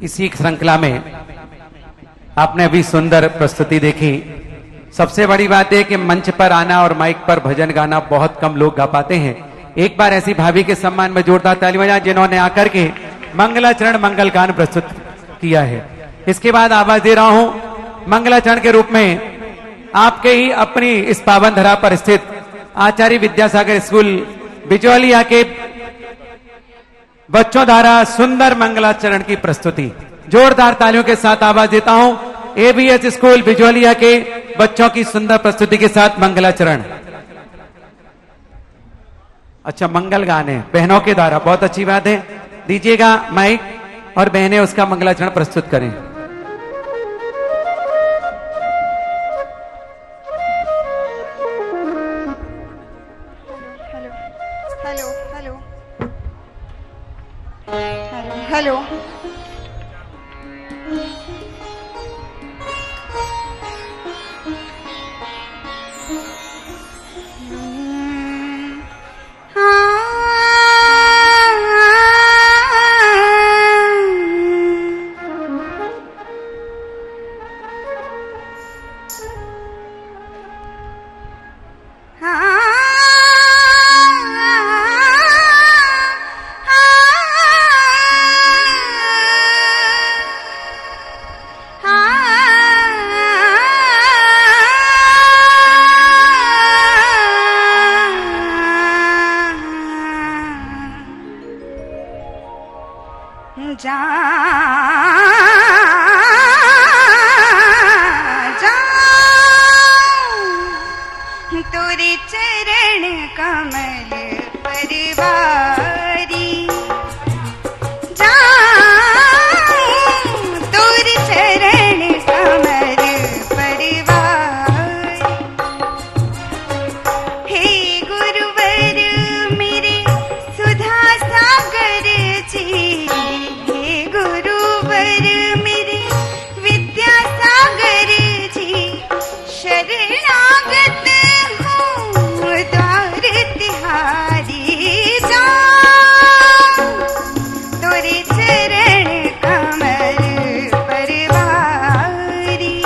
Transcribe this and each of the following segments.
इसी श्रृंखला में आपने अभी सुंदर प्रस्तुति देखी। सबसे बड़ी बात है कि मंच पर आना और माइक पर भजन गाना बहुत कम लोग गा पाते हैं। एक बार ऐसी भाभी के सम्मान में जोरदार ताली बजाएं जिन्होंने आकर के मंगलाचरण मंगल गान प्रस्तुत किया है। इसके बाद आवाज दे रहा हूं मंगलाचरण के रूप में आपके ही अपनी इस पावन धरा पर स्थित आचार्य विद्यासागर स्कूल बिजौलिया के बच्चों द्वारा सुंदर मंगलाचरण की प्रस्तुति। जोरदार तालियों के साथ आवाज देता हूं एबीएस स्कूल बिजौलिया के बच्चों की सुंदर प्रस्तुति के साथ मंगलाचरण। अच्छा, मंगल गाने बहनों के द्वारा, बहुत अच्छी बात है। दीजिएगा माइक और बहनें उसका मंगलाचरण प्रस्तुत करें। हेलो तोरे चरण कमल परवारी तोरे चरण कमल परवारी। हे गुरुवर मेरे सुधा सागर जी, हे गुरुवर मेरे विद्या सागर जी, शरणागत द्वार तिहारी तोरे चरण कमल परवारी।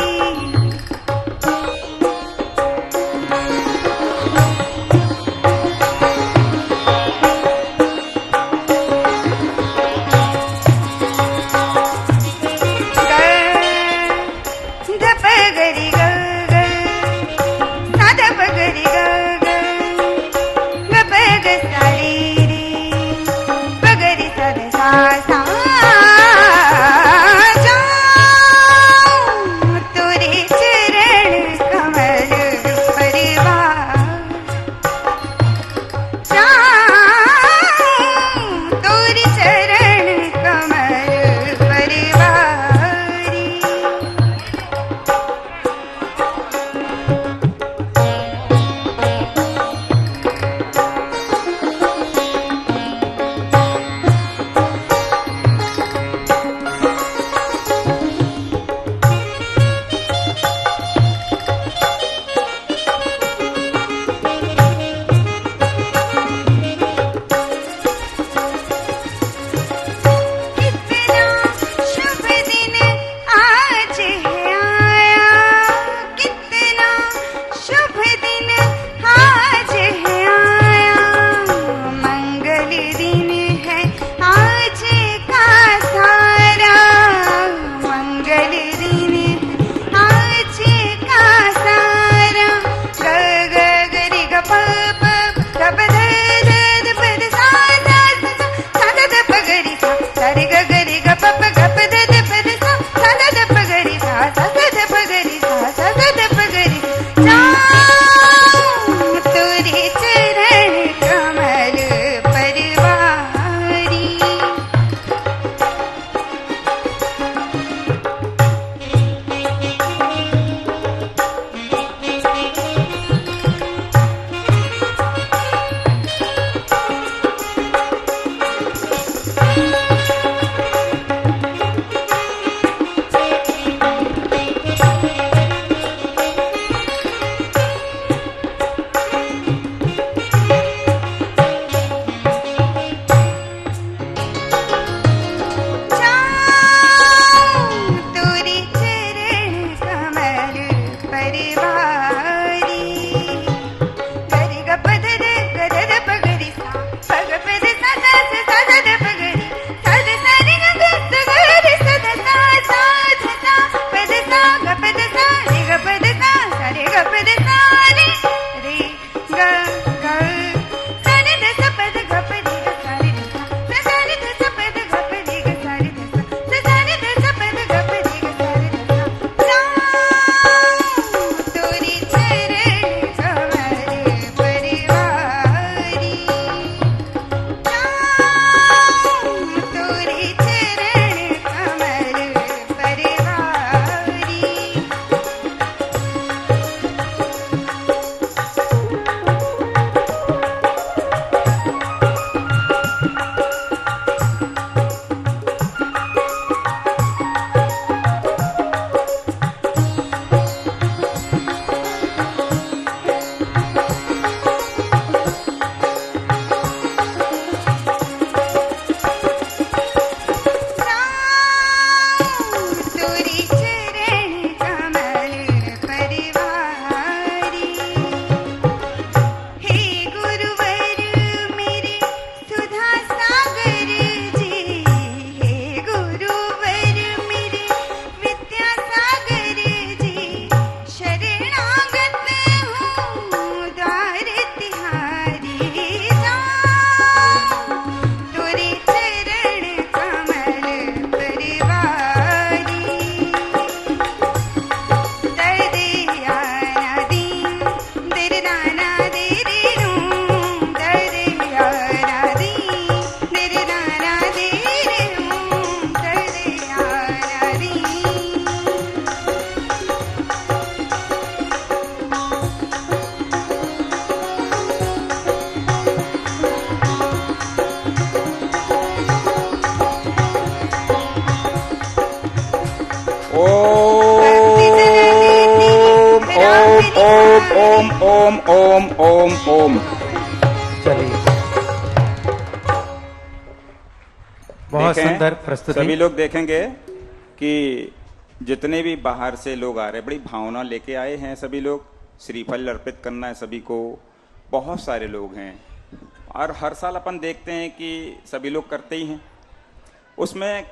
धप गरी ग धप गरी ग तोरे चरण कमल परवारी, तोरे चरण कमल परवारी। ओम ओम ओम ओम। चलिए, बहुत देखें, सुंदर प्रस्तुति। सभी लोग देखेंगे कि जितने भी बाहर से लोग आ रहे हैं, बड़ी भावना लेके आए हैं। सभी लोग श्रीफल अर्पित करना है सभी को, बहुत सारे लोग हैं। और हर साल अपन देखते हैं कि सभी लोग करते ही हैं। उसमें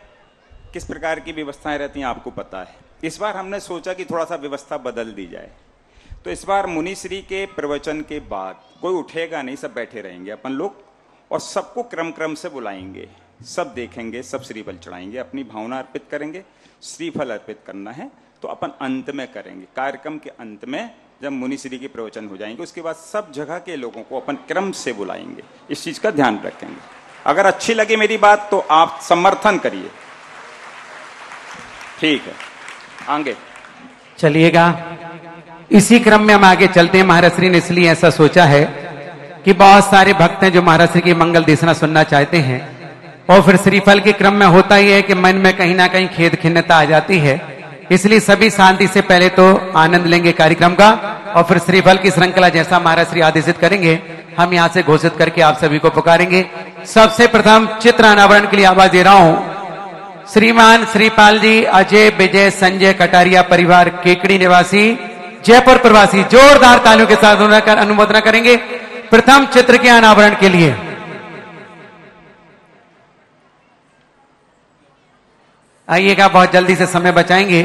किस प्रकार की व्यवस्थाएं रहती हैं आपको पता है। इस बार हमने सोचा कि थोड़ा सा व्यवस्था बदल दी जाए। तो इस बार मुनिश्री के प्रवचन के बाद कोई उठेगा नहीं, सब बैठे रहेंगे अपन लोग, और सबको क्रम क्रम से बुलाएंगे, सब देखेंगे, सब श्रीफल चढ़ाएंगे, अपनी भावना अर्पित करेंगे। श्रीफल अर्पित करना है तो अपन अंत में करेंगे, कार्यक्रम के अंत में जब मुनिश्री के प्रवचन हो जाएंगे, उसके बाद सब जगह के लोगों को अपन क्रम से बुलाएंगे। इस चीज का ध्यान रखेंगे। अगर अच्छी लगे मेरी बात तो आप समर्थन करिए, ठीक है। आगे चलिएगा, इसी क्रम में हम आगे चलते हैं। महाराज श्री ने इसलिए ऐसा सोचा है कि बहुत सारे भक्त हैं जो महाराज श्री की मंगल देशना सुनना चाहते हैं, और फिर श्रीफल के क्रम में होता ही है कि मन में कहीं ना कहीं खेद खिन्नता आ जाती है। इसलिए सभी शांति से पहले तो आनंद लेंगे कार्यक्रम का, और फिर श्रीफल की श्रृंखला जैसा महाराज श्री आदेशित करेंगे हम यहां से घोषित करके आप सभी को पुकारेंगे। सबसे प्रथम चित्र अनावरण के लिए आवाज दे रहा हूं श्रीमान श्रीपाल जी, अजय विजय संजय कटारिया परिवार, केकड़ी निवासी, जयपुर प्रवासी। जोरदार तालियों के साथ अनुमोदन करेंगे प्रथम चित्र के अनावरण के लिए। आइएगा, बहुत जल्दी से समय बचाएंगे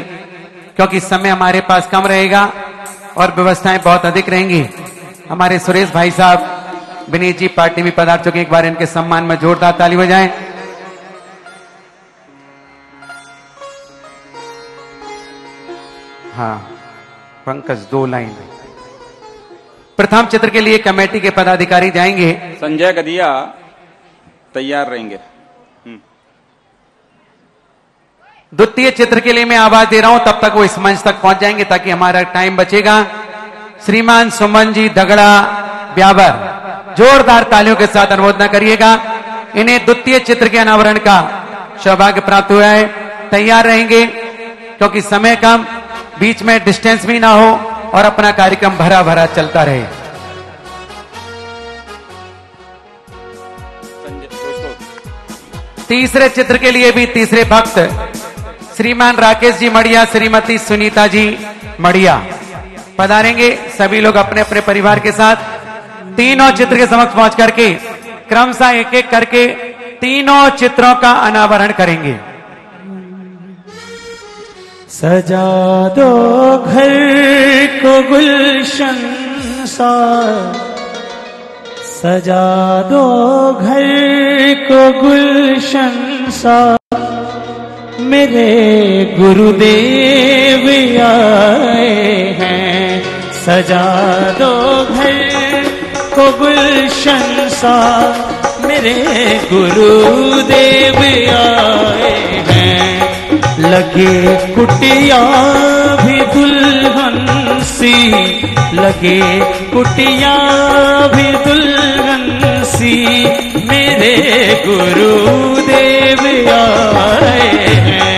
क्योंकि समय हमारे पास कम रहेगा और व्यवस्थाएं बहुत अधिक रहेंगी। हमारे सुरेश भाई साहब विनीत जी पार्टी में पधार चुके, एक बार इनके सम्मान में जोरदार ताली बजाएं। हाँ पंकज, 2 लाइन। प्रथम चित्र के लिए कमेटी के पदाधिकारी जाएंगे। संजय गदिया तैयार रहेंगे। द्वितीय चित्र के लिए मैं आवाज दे रहा हूं, तब तक वो इस मंच तक पहुंच जाएंगे ताकि हमारा टाइम बचेगा। श्रीमान सुमन जी दगड़ा ब्यावर, जोरदार तालियों के साथ अनुमोदन करिएगा। इन्हें द्वितीय चित्र के अनावरण का सौभाग्य प्राप्त हुआ है। तैयार रहेंगे क्योंकि समय कम, बीच में डिस्टेंस भी ना हो और अपना कार्यक्रम भरा भरा चलता रहे। तीसरे चित्र के लिए भी तीसरे भक्त श्रीमान राकेश जी मड़िया, श्रीमती सुनीता जी मड़िया पधारेंगे। सभी लोग अपने अपने परिवार के साथ तीनों चित्र के समक्ष पहुंच करके क्रमशः एक एक करके तीनों चित्रों का अनावरण करेंगे। सजा दो घर को गुलशन सा, सजा दो घर को गुलशन सा, मेरे गुरुदेव आए हैं। सजा दो घर को गुलशन सा, मेरे गुरुदेव आए हैं। लगे कुटिया भी दुल्हन सी, लगे कुटिया भी दुल्हन सी, मेरे गुरुदेव आए हैं।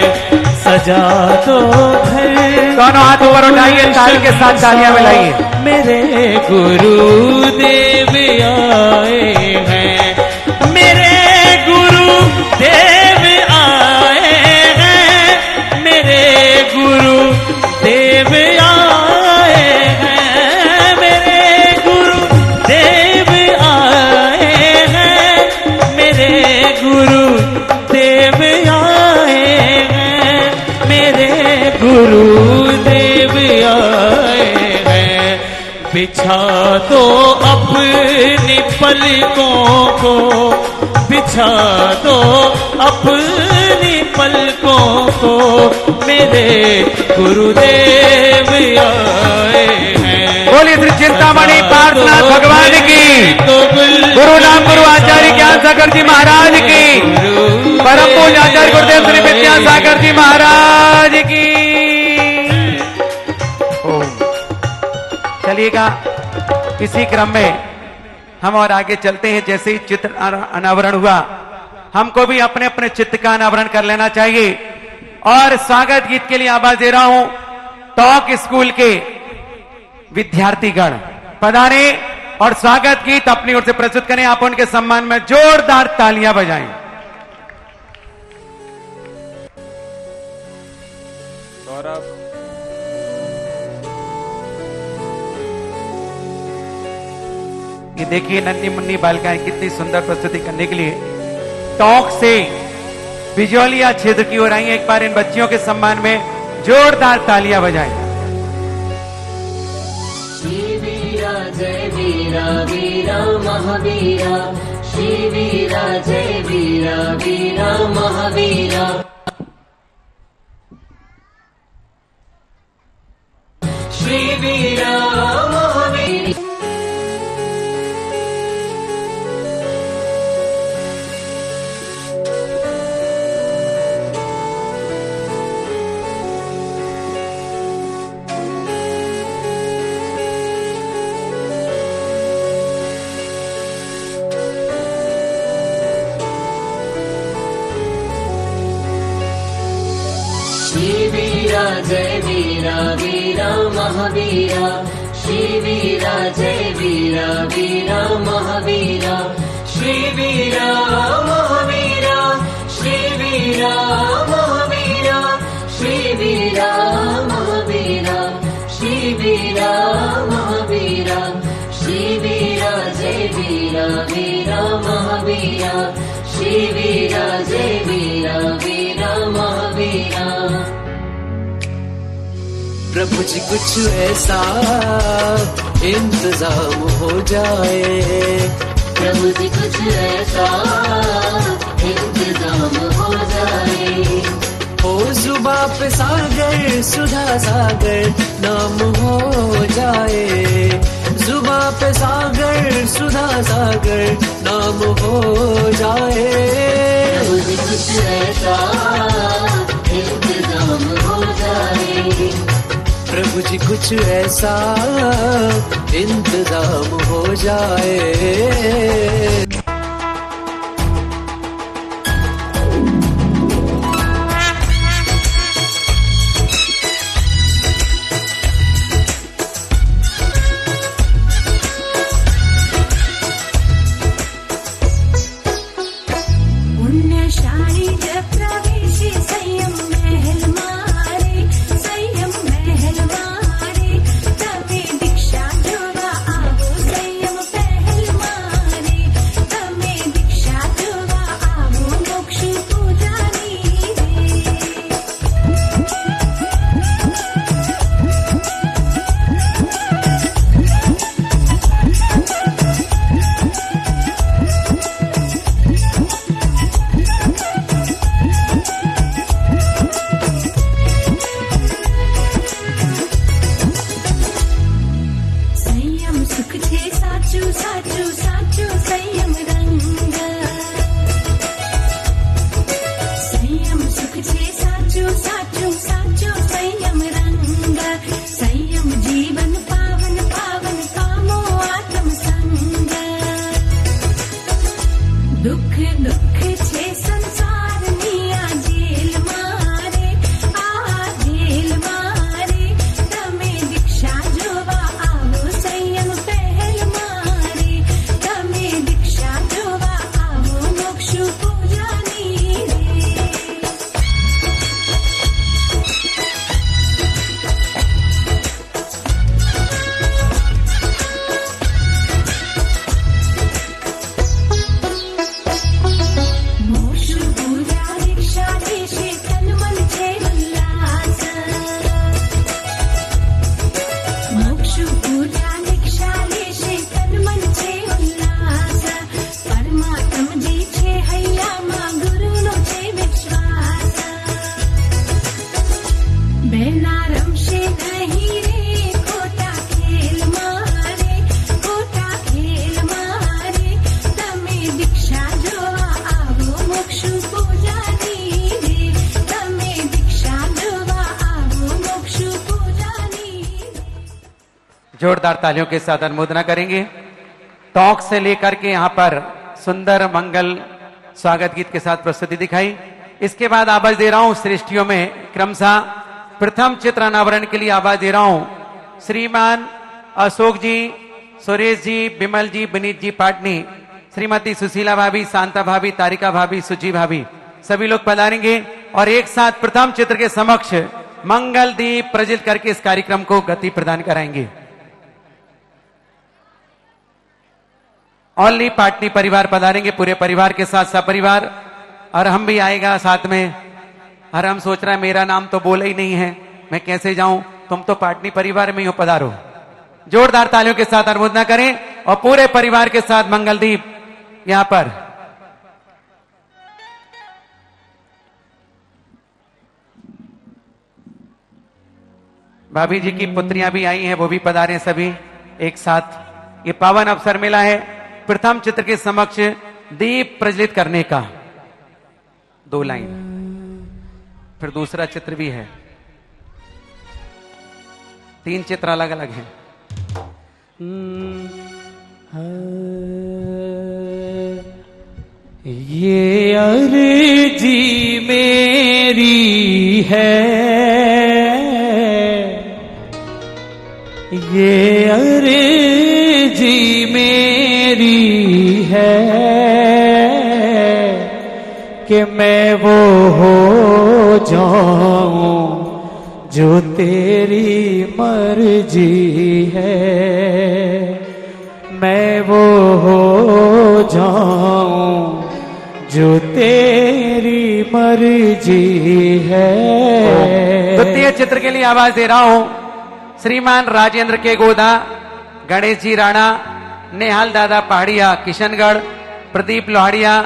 सजा दो घर, दोनों हाथ ऊपर उठाइए, ताली के साथ तालियां मिलाइए। मेरे गुरुदेव आए हैं, मेरे गुरुदेव आए हैं, मेरे गुरुदेव आए हैं, मेरे गुरुदेव आए हैं, मेरे गुरुदेव आए हैं, मेरे गुरुदेव आए हैं। बिछा दो अपनी पलकों को, बिछा दो अपनी पलकों को, मेरे गुरुदेव आए हैं। बोलिए श्री चिंतामणि पार्थनाथ भगवान की, गुरु नाम गुरु आचार्य ज्ञान सागर जी महाराज की, परम पूज्य आचार्य गुरुदेव श्री विद्यासागर जी महाराज की। चलिएगा, इसी क्रम में हम और आगे चलते हैं। जैसे ही चित्र अनावरण हुआ, हमको भी अपने अपने चित्र का अनावरण कर लेना चाहिए। और स्वागत गीत के लिए आवाज दे रहा हूं टॉक स्कूल के विद्यार्थीगण, पधारे और स्वागत गीत अपनी ओर से प्रस्तुत करें। आप उनके सम्मान में जोरदार तालियां बजाएं। सौरभ, ये देखिए नन्ही मुन्नी बालिकाएं कितनी सुंदर प्रस्तुति करने के लिए टोंक से बिजौलिया क्षेत्र की ओर आई। एक बार इन बच्चियों के सम्मान में जोरदार तालियां बजाएं। श्री वीरा जय वीरा वीरा महावीरा, श्री वीरा जय वीरा वीरा महावीरा, श्री वीरा महावीरा। जय वीरा वीरा महावीरा, श्री वीरा जय वीरा वीरा महावीरा, श्री वीरा महावीरा, श्री वीरा महावीरा, श्री वीरा महावीरा, श्री वीरा महावीरा, श्री वीरा जय वीरा वीरा महावीरा, श्री वीरा जय वीरा वीरा महावीरा। प्रभु जी कुछ ऐसा इंतजाम हो जाए, प्रभु जी कुछ ऐसा इंतजाम हो जाए, हो जुबां पे सागर सुधा सागर नाम हो जाए, जुबां पे सागर सुधा सागर नाम हो जाए। प्रभु जी कुछ ऐसा इंतजाम हो जाए, प्रभु जी कुछ ऐसा इंतजाम हो जाए। जोरदार तालियों के साथ अनुमोदना करेंगे। टोंक से लेकर के यहाँ पर सुंदर मंगल स्वागत गीत के साथ प्रस्तुति दिखाई। इसके बाद आवाज दे रहा हूं श्रेष्ठियों में क्रमशः प्रथम चित्र अनावरण के लिए आवाज दे रहा हूं श्रीमान अशोक जी, सुरेश जी, बिमल जी, विनीत जी पाटनी, श्रीमती सुशीला भाभी, शांता भाभी, तारिका भाभी, सुची भाभी, सभी लोग पधारेंगे और एक साथ प्रथम चित्र के समक्ष मंगल दीप प्रज्वलित करके इस कार्यक्रम को गति प्रदान कराएंगे। ओनली पाटनी परिवार पधारेंगे, पूरे परिवार के साथ सपरिवार, और हम भी आएगा साथ में। और हम सोच रहा है मेरा नाम तो बोला ही नहीं है, मैं कैसे जाऊं, तुम तो पाटनी परिवार में ही हो, पधारो। जोरदार तालियों के साथ अनुमोदना करें और पूरे परिवार के साथ मंगलदीप यहां पर। भाभी जी की पुत्रियां भी आई हैं, वो भी पधारे सभी एक साथ। ये पावन अवसर मिला है प्रथम चित्र के समक्ष दीप प्रज्वलित करने का। 2 लाइन, फिर दूसरा चित्र भी है, 3 चित्र अलग अलग हैं। ये अर्जी मेरी है, ये अर्जी मेरी है कि मैं वो हो जाऊं जो तेरी मर्जी है, मैं वो हो जाऊं जो तेरी मर्जी है। द्वितीय चित्र के लिए आवाज दे रहा हूं श्रीमान राजेंद्र के गोदा, गणेश जी राणा, नेहाल दादा पहाड़िया किशनगढ़, प्रदीप लोहाड़िया,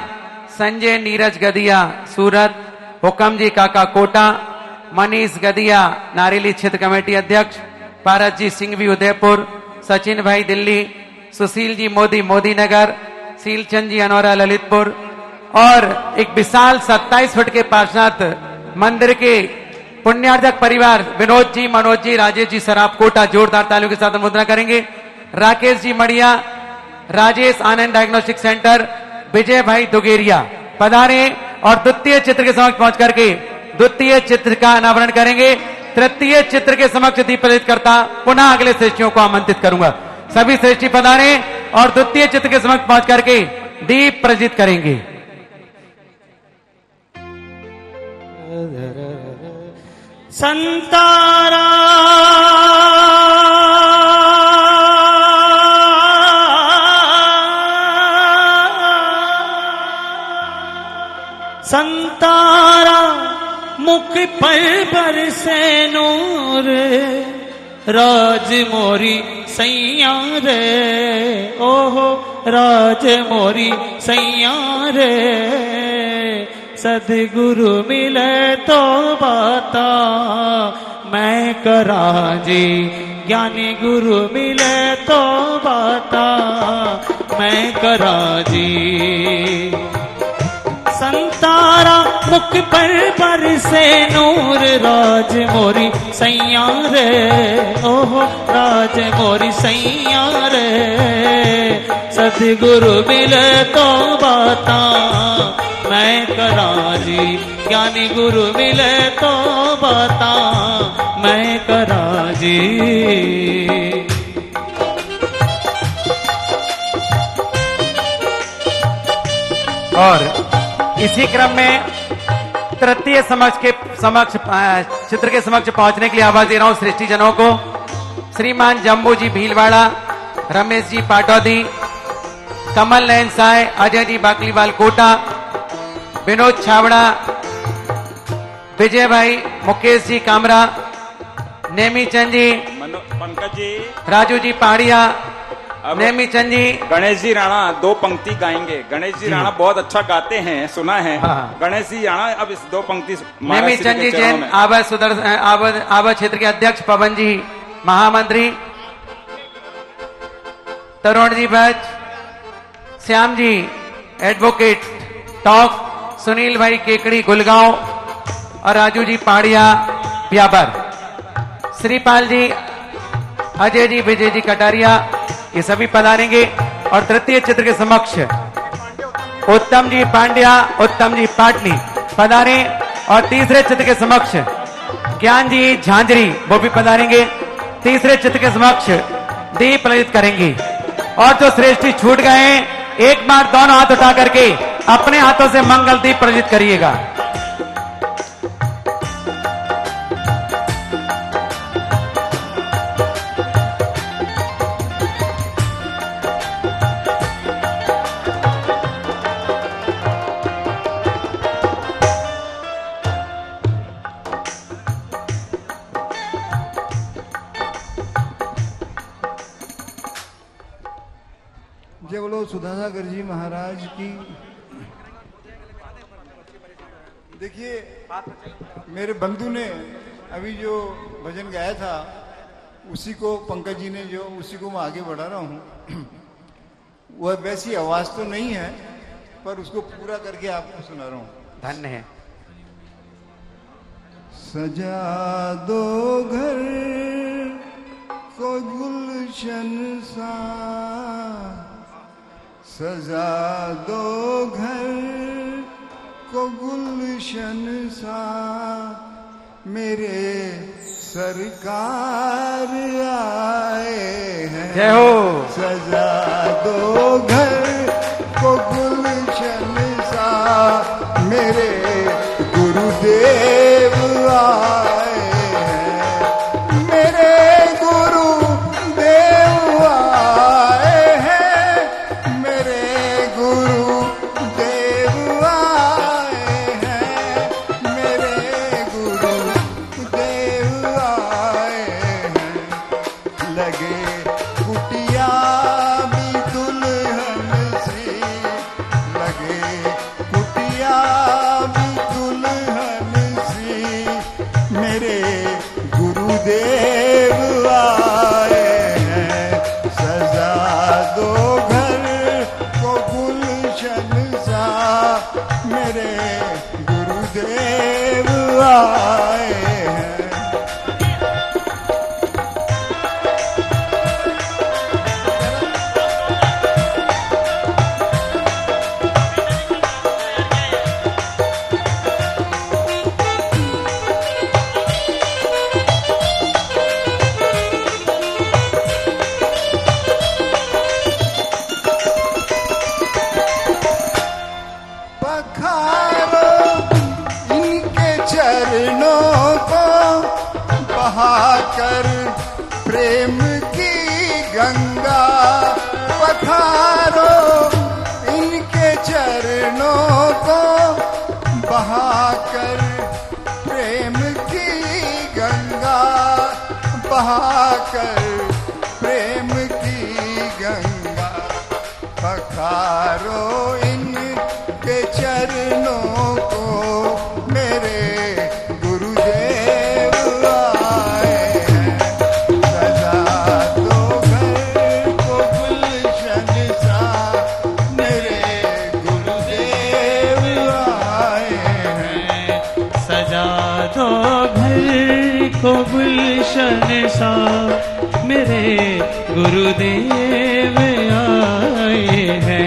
संजय नीरज गदिया सूरत, हुकम जी काका कोटा, मनीष गदिया नारेली क्षेत्र कमेटी अध्यक्ष, पारस जी सिंघवी उदयपुर, सचिन भाई दिल्ली, सुशील जी मोदी मोदी नगर, सीलचंद जी अनौरा ललितपुर, और एक विशाल 27 फुट के पार्श्वनाथ मंदिर के पुण्यार्जक परिवार विनोद जी, मनोज जी, राजेश जी सराफ कोटा। जोरदार तालियों के साथ अनुमोदना करेंगे। राकेश जी मड़िया, राजेश आनंद डायग्नोस्टिक सेंटर, विजय भाई दुगेरिया पधारे और द्वितीय चित्र के समक्ष पहुंच करके द्वितीय चित्र का अनावरण करेंगे। तृतीय चित्र के समक्ष दीप प्रज्वलित करता पुनः अगले श्रेष्ठियों को आमंत्रित करूंगा। सभी श्रेष्ठी पधारे और द्वितीय चित्र के समक्ष पहुंच करके दीप प्रज्वलित करेंगे। संतारा संतारा मुख पर बरसे नूर, राज मोरी सैया रे, ओहो राज मोरी सैया रे, सदगुरु मिले तो बाता मैं करा जी, ज्ञानी गुरु मिले तो बाता मैं करा जी। संतारा मुख पर बरसे नूर, राज मोरी सैया रे, ओहो राज मोरी सैया रे, सदगुरु मिले तो बाता मैं करा जी, ज्ञानी गुरु मिले तो बाता मैं करा जी। और इसी क्रम में तृतीय चित्र के समक्ष पहुंचने के लिए आवाज दे रहा हूं सृष्टि जनों को। श्रीमान जम्बू जी भीलवाड़ा, रमेश जी पाटौदी, कमल नयन साय, अजय जी बाकलीवाल कोटा, विनोद छावड़ा, विजय भाई, मुकेश जी कामरा, नेमी चंद जी, पंकज जी, राजू जी पहाड़िया, नेमी चंद जी, गणेश जी राणा 2 पंक्ति गाएंगे। गणेश जी राणा बहुत अच्छा गाते हैं, सुना है। हाँ। गणेश जी राणा अब इस 2 पंक्ति नेमी चंद जी जैन आवाज क्षेत्र के अध्यक्ष, पवन जी महामंत्री, तरुण जी भट्ट, श्याम जी एडवोकेट टॉक, सुनील भाई केकड़ी गुलगांव और राजू जी पहाड़िया ब्याबर, श्रीपाल जी, अजय जी, विजय जी कटारिया, ये सभी पधारेंगे। और तृतीय चित्र के समक्ष उत्तम जी पांड्या, उत्तम जी पाटनी पधारे और तीसरे चित्र के समक्ष ज्ञान जी झांझरी वो भी पधारेंगे। तीसरे चित्र के समक्ष दीप प्रज्वलित करेंगे। और जो श्रेष्ठी छूट गए हैं, एक बार दोनों हाथ उठा करके अपने हाथों से मंगल दीप प्रज्वलित करिएगा। जय बोलो सुधासागर जी महाराज की। देखिए, मेरे बंधु ने अभी जो भजन गाया था उसी को पंकज जी ने उसी को मैं आगे बढ़ा रहा हूँ। वह वैसी आवाज तो नहीं है पर उसको पूरा करके आपको सुना रहा हूँ। धन्य है। सजा दो घर को गुलशन सा, सजा दो घर को गुलशन सा, मेरे सरकार आए हैं। जय हो। सजा दो घर को गुलशन सा, मेरे गुरुदेव आए हैं। मेरे गुरुदेव आए हैं। मेरे गुरुदेव आए हैं। मेरे गुरुदेव आए हैं। लगे कुटिया भी दुल्हन सी, लगे कुटिया भी दुल्हन सी, मेरे गुरुदेव आए हैं। सजा दो घर को गुलशन सा, मेरे गुरुदेव आए हैं। पखारो इनके चरणों को, बहाकर प्रेम की गंगा। पखारो इनके चरणों को, बहाकर प्रेम की गंगा। बहाकर प्रेम की गंगा। पखारो के चरणों को, मेरे गुरुदेव आए हैं। सजा दो घर को गुलशन सा, मेरे गुरुदेव आए हैं। सजा दो घर को गुलशन सा, मेरे गुरुदेव आए हैं।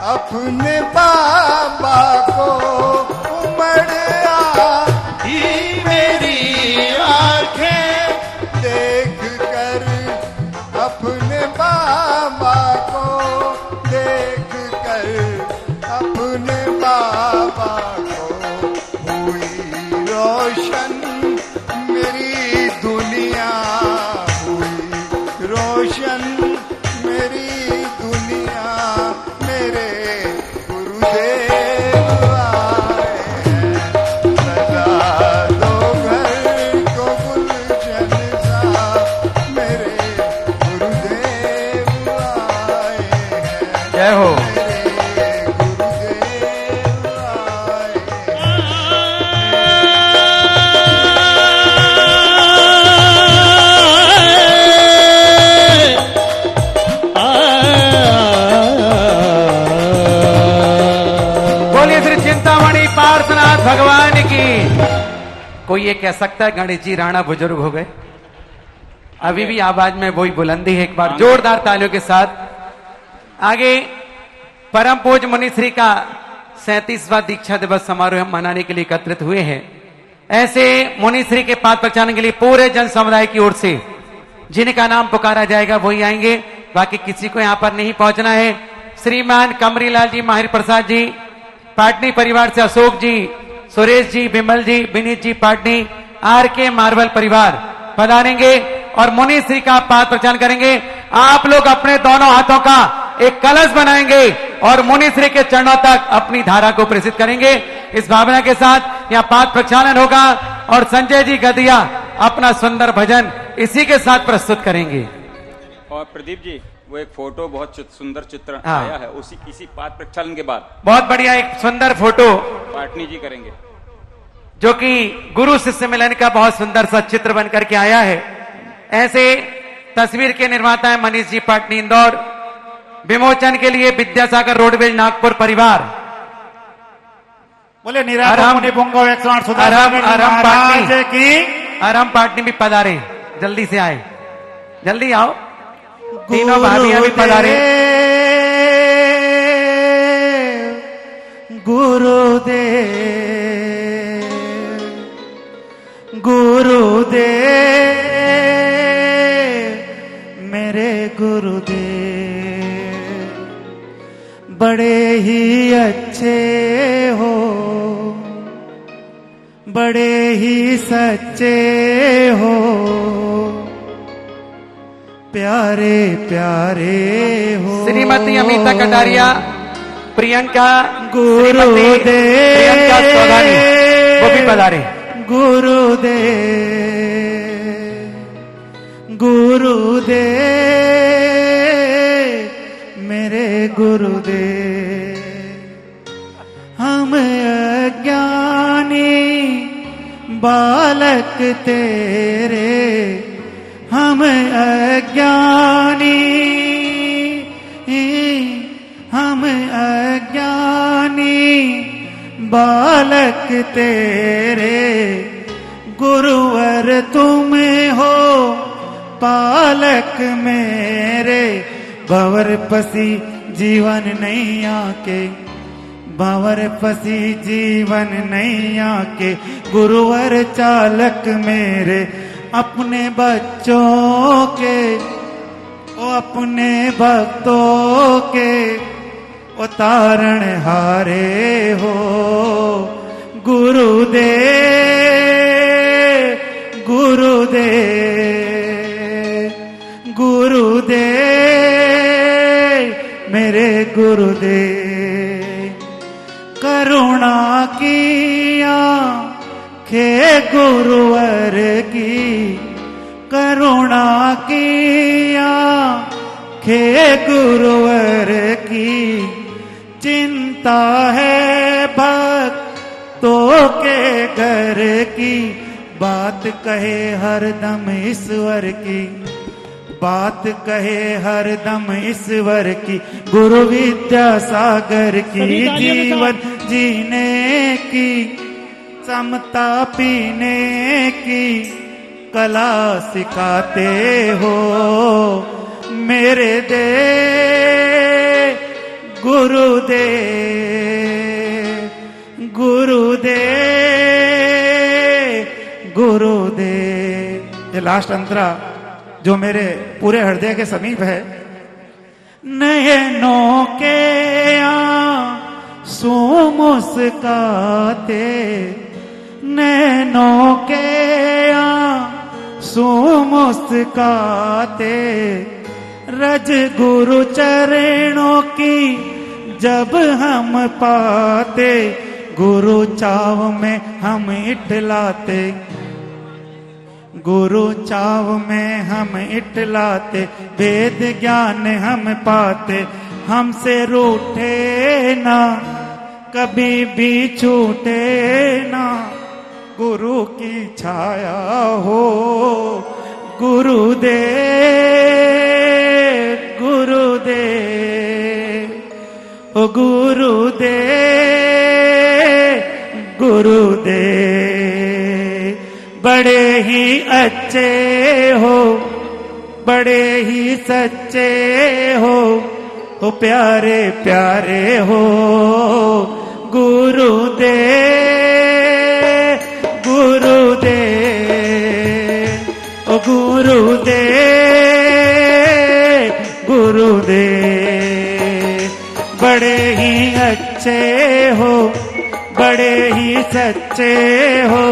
अपने बाबा को उमड़ आई मेरी आंखें देख कर। अपने बाबा को देख कर, अपने बाबा को हुई रोशन मेरी दुनिया। हुई रोशन मेरी दुनिया। मेरे गुरुदेव आए हैं। सजा दो घर को गुलशन सा, मेरे गुरुदेव आए हैं। जय हो। मेरे गुरुदेव आए हैं। कोई ये कह सकता है गणेश जी राणा बुजुर्ग हो गए? अभी भी आवाज में वही बुलंदी है। एक बार जोरदार तालियों के साथ। आगे परम पूज्य मुनिश्री का 37वां दीक्षा दिवस समारोह हम मनाने के लिए एकत्रित हुए हैं। ऐसे मुनिश्री के पाद प्रचारण के लिए पूरे जन समुदाय की ओर से जिनका नाम पुकारा जाएगा वही आएंगे, बाकी किसी को यहां पर नहीं पहुंचना है। श्रीमान कमरीलाल जी, माहिर प्रसाद जी, पाटनी परिवार से अशोक जी, सुरेश जी, विमल जी, विनीत जी पाटनी, आर के मार्बल परिवार पधारेंगे और मुनिश्री का पाद प्रचारण करेंगे। आप लोग अपने दोनों हाथों का एक कलश बनाएंगे और मुनिश्री के चरणों तक अपनी धारा को प्रेषित करेंगे। इस भावना के साथ यहाँ पाद प्रक्षालन होगा और संजय जी गदिया अपना सुंदर भजन इसी के साथ प्रस्तुत करेंगे। और प्रदीप जी, वो एक फोटो बहुत सुंदर चित्र हाँ। आया है, उसी किसी पाद प्रक्षालन के बाद बहुत बढ़िया एक सुंदर फोटो पाटनी जी करेंगे, जो कि गुरु शिष्य मिलन का बहुत सुंदर सा चित्र बनकर के आया है। ऐसे तस्वीर के निर्माता है मनीष जी पाटनी इंदौर। विमोचन के लिए विद्यासागर रोडवेज नागपुर परिवार। बोले आराम पाटनी भी पधारे, जल्दी से आए, जल्दी आओ। तीनों भाभियां भी पधारे। गुरुदेव गुरुदेव मेरे गुरुदेव बड़े ही अच्छे हो, बड़े ही सच्चे हो, प्यारे प्यारे हो। श्रीमती अमिता कटारिया, प्रियंका, गुरुदेव प्रियंका चौधारी वो भी पधारे। गुरुदेव गुरुदेव मेरे गुरुदेव हम अज्ञानी बालक तेरे, हम अज्ञानी, हम अज्ञानी बालक तेरे, गुरुवर तुम हो पालक मेरे, भंवर पसी जीवन नैया के, भंवर पसी जीवन नैया के, गुरुवर चालक मेरे, अपने बच्चों के ओ अपने भक्तों के उतारण हारे हो। गुरुदेव गुरुदेव गुरुदेव मेरे गुरुदेव, करुणा किया खे गुरुवर की, करुणा किया खे गुरुवर की, चिंता है भक्तों के घर की, बात कहे हरदम ईश्वर की, बात कहे हरदम ईश्वर की, गुरु विद्यासागर की, जीवन जीने की, समता पीने की कला सिखाते हो मेरे दे गुरुदेव गुरुदेव गुरुदेव। ये लास्ट अंतरा जो मेरे पूरे हृदय के समीप है। नयनों के आंसू मुस्काते, नैनों के आंसू मुस्काते, रज गुरु चरणों की जब हम पाते, गुरु चाव में हम इठलाते, गुरु चाव में हम इठलाते, वेद ज्ञान हम पाते, हमसे रूठे ना कभी भी छूटे ना, गुरु की छाया हो गुरुदेव गुरुदेव ओ गुरुदेव गुरुदेव बड़े ही अच्छे हो, बड़े ही सच्चे हो, तो प्यारे प्यारे हो गुरुदेव, गुरुदेव, ओ गुरुदेव, गुरुदेव। बड़े ही अच्छे हो, बड़े ही सच्चे हो,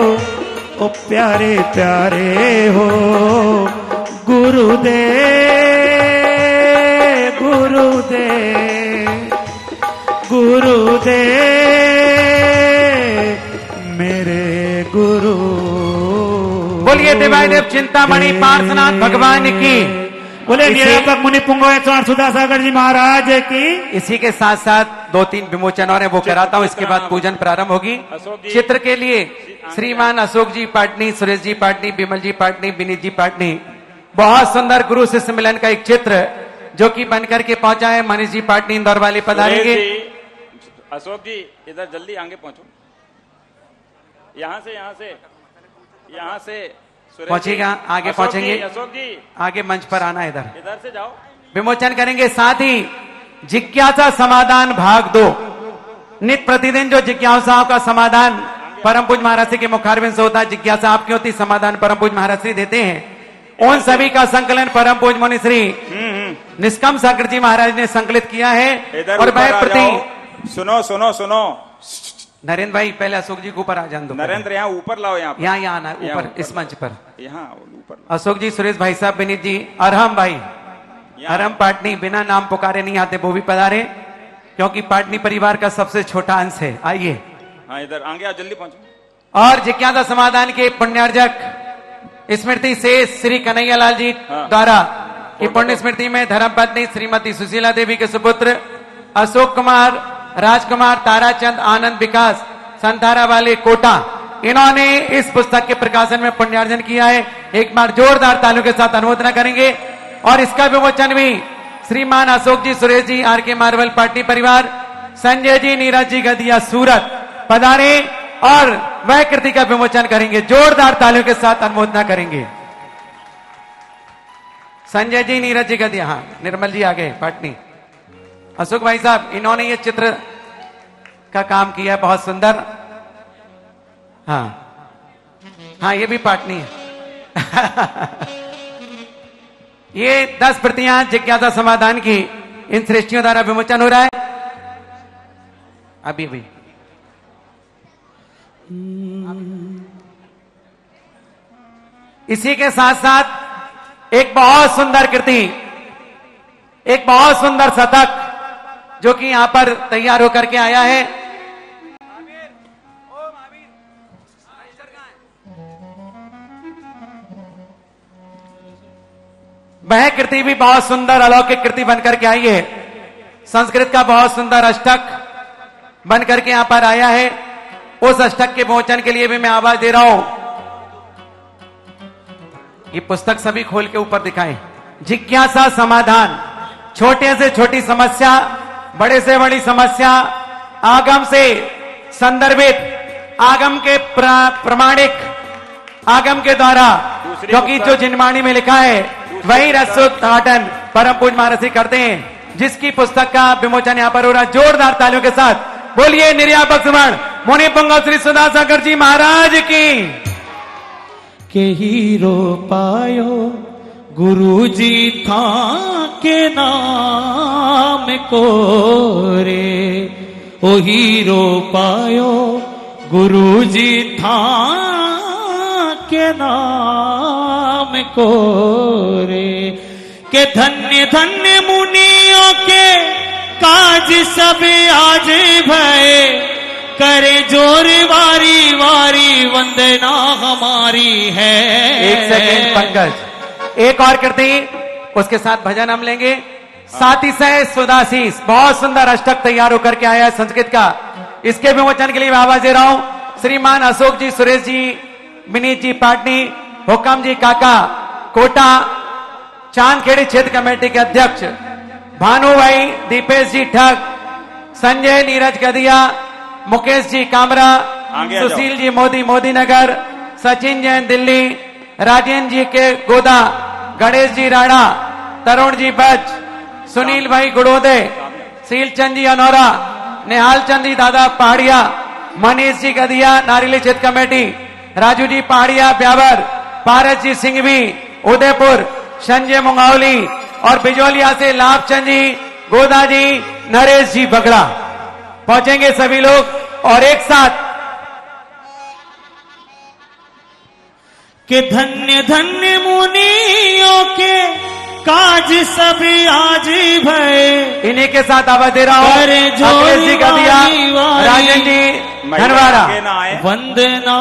ओ प्यारे प्यारे हो गुरुदेव, गुरुदेव, गुरुदेव, मेरे गुरु। बोलिए देवादेव चिंतामणि पार्श्वनाथ भगवान की। बोले निरापक मुनि पुंगव सुधा सागर जी महाराज की। इसी के साथ साथ 2-3 विमोचन और है, वो कराता हूं, इसके बाद पूजन प्रारंभ होगी। चित्र के लिए श्रीमान अशोक जी पाटनी, सुरेश जी पाटनी, विमल जी पाटनी, विनीत जी पाटनी। बहुत सुंदर गुरु शिष्य मिलन का एक चित्र जो कि बनकर के पहुंचा है। मनीष जी पाटनी इंदौर वाले पधारेंगे। अशोक जी इधर जल्दी आगे पहुंचो, यहाँ से पहुंचेगा, आगे पहुंचेंगे। अशोक जी आगे मंच पर आना, इधर से जाओ। विमोचन करेंगे। साथ ही जिज्ञासा समाधान भाग 2। नित्य प्रतिदिन जो जिज्ञासाओं का समाधान परम पूज्य महाराज के मुखारबिंद से होता है, जिज्ञासा आपकी होती, समाधान परम पूज्य महाराज श्री देते हैं। उन सभी का संकलन परम पूज्य मुनि श्री निष्कम सागर जी महाराज ने संकलित किया है। और वह प्रति सुनो सुनो सुनो, नरेंद्र भाई पहले अशोक जी को ऊपर आ जान दो। नरेंद्र यहाँ ऊपर लाओ, यहाँ यहाँ आना ऊपर, इस मंच पर यहाँ ऊपर। अशोक जी, सुरेश भाई साहब, विनीत जी, अरहम भाई, अरहम पाटनी बिना नाम पुकारे नहीं आते, वो भी पधारे क्योंकि पाटनी परिवार का सबसे छोटा अंश है। आइए, हाँ इधर आगे आओ, जल्दी पहुंचो। और जिज्ञासा समाधान के पुण्यार्जक स्मृति से श्री कन्हैया लाल जी द्वारा की पुण्य स्मृति में धर्मपत्नी श्रीमती सुशीला देवी के सुपुत्र अशोक कुमार, राजकुमार, ताराचंद, आनंद, विकास संथारा वाले कोटा, इन्होंने इस पुस्तक के प्रकाशन में पुण्यार्जन किया है। एक बार जोरदार तालियों के साथ अनुमोदन करेंगे। और इसका विमोचन भी श्रीमान अशोक जी, सुरेश जी, आर के मार्वल पार्टी परिवार, संजय जी, नीरज जी गदिया सूरत पधारे और वह कृति का विमोचन करेंगे। जोरदार तालियों के साथ अनुमोदन करेंगे। संजय जी, नीरज जी गदिया, हाँ निर्मल जी आगे पाटनी। अशोक भाई साहब, इन्होंने ये चित्र का काम किया है, बहुत सुंदर। हाँ हाँ, ये भी पाटनी है। ये 10 प्रतियां जिज्ञासा समाधान की इन सृष्टियों द्वारा विमोचन हो रहा है अभी भी। इसी के साथ साथ एक बहुत सुंदर कृति, एक बहुत सुंदर शतक जो कि यहां पर तैयार होकर के आया है। वह कृति भी बहुत सुंदर अलौकिक कृति बनकर के आई है। संस्कृत का बहुत सुंदर अष्टक बनकर के यहां पर आया है। उस अष्टक के विमोचन के लिए भी मैं आवाज दे रहा हूं। ये पुस्तक सभी खोल के ऊपर दिखाएं। जिज्ञासा समाधान, छोटे से छोटी समस्या, बड़े से बड़ी समस्या, आगम से संदर्भित, आगम के प्रमाणिक, आगम के द्वारा, क्योंकि जो जिनवाणी में लिखा है वही रसोद्घाटन परम पूज्य महाराज जी करते हैं, जिसकी पुस्तक का विमोचन यहां पर हो रहा है। जोरदार तालियों के साथ बोलिए निर्यापक सुमन मुनि पुंगव श्री सुधा सागर जी महाराज की। के हीरो पायो गुरु जी था के नाम को रे, ओ हीरो पायो गुरु जी था के नाम को रे। के धन्य धन्य मुनियों के काज सब आज भय, करे जोर वारी वारी वंदना हमारी है। एक सेकेंड पंकज, एक और कृति, उसके साथ भजन हम लेंगे। साथी सह सुदासीस, बहुत सुंदर अष्टक तैयार होकर के आया है संस्कृत का। इसके विमोचन के लिए मैं आवाज दे रहा हूं। श्रीमान अशोक जी, सुरेश जी, विनीत जी पाटनी, हुक्म जी काका कोटा, चांदखेड़ी क्षेत्र कमेटी के अध्यक्ष भानु भाई, दीपेश जी ठग, संजय नीरज गदिया, मुकेश जी कामरा, सुशील जी मोदी नगर, सचिन जैन दिल्ली, राजेंद्र जी के गोदा, गणेश जी राणा, तरुण जी बच, सुनील भाई गुड़ोदे, सीलचंद जी अनौरा, निहाल चंद जी दादा पहाड़िया, मनीष जी गदिया नारीली चित कमेटी, राजू जी पहाड़िया ब्यावर, पारस जी सिंघवी उदयपुर, संजय मुंगावली और बिजोलिया से लाभचंद जी, गोदा जी, नरेश जी बगड़ा पहुंचेंगे सभी लोग और एक साथ कि धन्य धन्य मुनियों के काज सभी आज भय। इन्हीं के साथ आवाज दे रहा हूं। अखिलेश जी गदिया, राजन जी धनवाड़ा, वंदना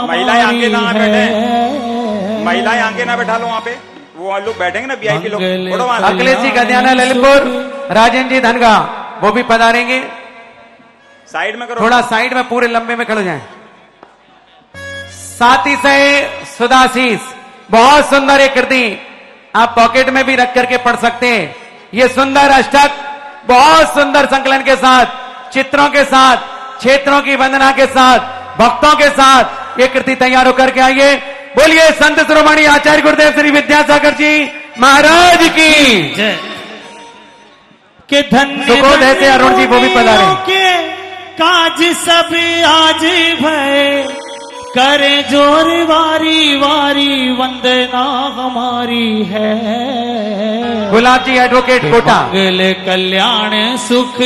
महिलाएं आगे ना हमारी बैठे, है। महिलाएं आगे ना बैठा लो, वहां पे वो लोग बैठेंगे ना वीआईपी लोग, थोड़ा वहां से। अखिलेश जी गदियाना ललितपुर, राजन जी धनगा वो भी पधारेंगे। साइड में करो, थोड़ा साइड में पूरे लंबे में खड़े जाएं। साथी से सुदाशीष, बहुत सुंदर एक कृति, आप पॉकेट में भी रख करके पढ़ सकते हैं। ये सुंदर अष्टक बहुत सुंदर संकलन के साथ, चित्रों के साथ, क्षेत्रों की वंदना के साथ, भक्तों के साथ ये कृति तैयार होकर के आइए। बोलिए संत शिरोमणि आचार्य गुरुदेव श्री विद्यासागर जी महाराज की जय। के धन्य सुबोध ऐसे अरुण जी वो भी पधारे। के काज सभी आज भय, करे जोर वारी वारी वंदना हमारी है। गुलाब जी एडवोकेट कोटा, मंगल कल्याण सुख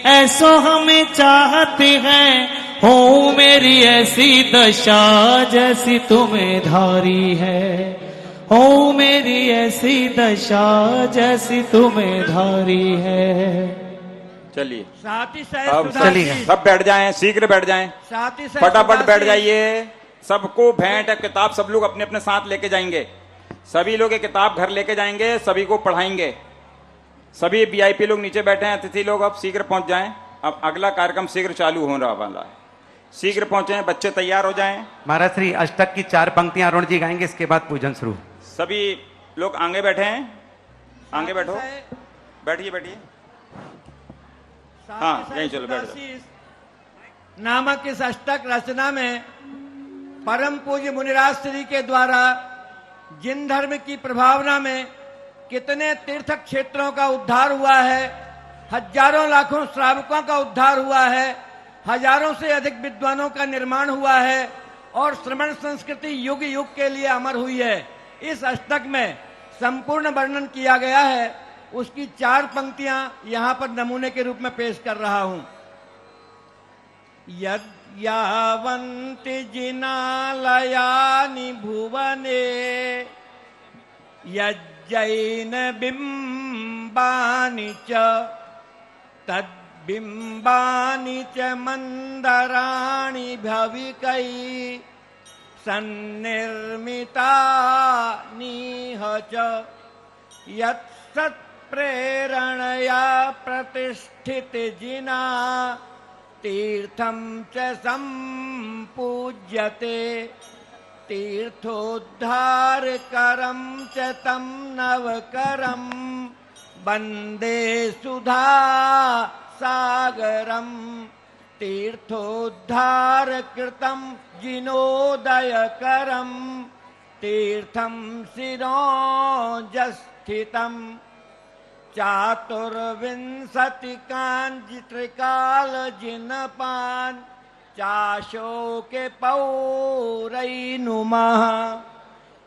ऐसो हमें चाहते हैं, हो मेरी ऐसी दशा जैसी तुम्हें धारी है, हो मेरी ऐसी दशा जैसी तुम्हें धारी है। चलिए साथ ही अब सब बैठ जाएं, शीघ्र बैठ जाएं, फटाफट बैठ जाइए। सबको भेंट है किताब, सब लोग अपने अपने साथ लेके जाएंगे। सभी लोग ये किताब घर लेके जाएंगे, सभी को पढ़ाएंगे। सभी वीआईपी लोग नीचे बैठे हैं, अतिथि लोग अब शीघ्र पहुंच जाएं। अब अगला कार्यक्रम शीघ्र चालू हो रहा वाला है, शीघ्र पहुंचे, बच्चे तैयार हो जाएं। महाराज श्री अष्टक की 4 पंक्तियां अरुण जी गाएंगे, इसके बाद पूजन शुरू। सभी लोग आगे बैठे हैं, आगे बैठो, बैठिए बैठिए, हाँ यहीं चलो बैठ जाओ। नामक इस अष्टक रचना में परम पूज्य मुनिराज श्री के द्वारा जिन धर्म की प्रभावना में कितने तीर्थ क्षेत्रों का उद्धार हुआ है, हजारों लाखों श्रावकों का उद्धार हुआ है, हजारों से अधिक विद्वानों का निर्माण हुआ है और श्रमण संस्कृति युग युग के लिए अमर हुई है। इस अष्टक में संपूर्ण वर्णन किया गया है, उसकी 4 पंक्तियां यहां पर नमूने के रूप में पेश कर रहा हूं। यद्यावन्ति जिनालयानि भुवने, यज्जैन बिम्बानि च तद्बिम्बानि च मंदराणि भविकै, सन्निर्मितानि च यत्सत्प्रेरणया प्रतिष्ठित जिना, तीर्थम च संपूज्यते, तीर्थोद्धारकरं च तं नवकरं, वन्दे सुधा सागरं, तीर्थोद्धारकृतं जिनोदयकरं, तीर्थं शिरोजस्थितं, चातुर्विंशति कांचित्रिकाल जिनपान, चाशोके पौरैनुमः,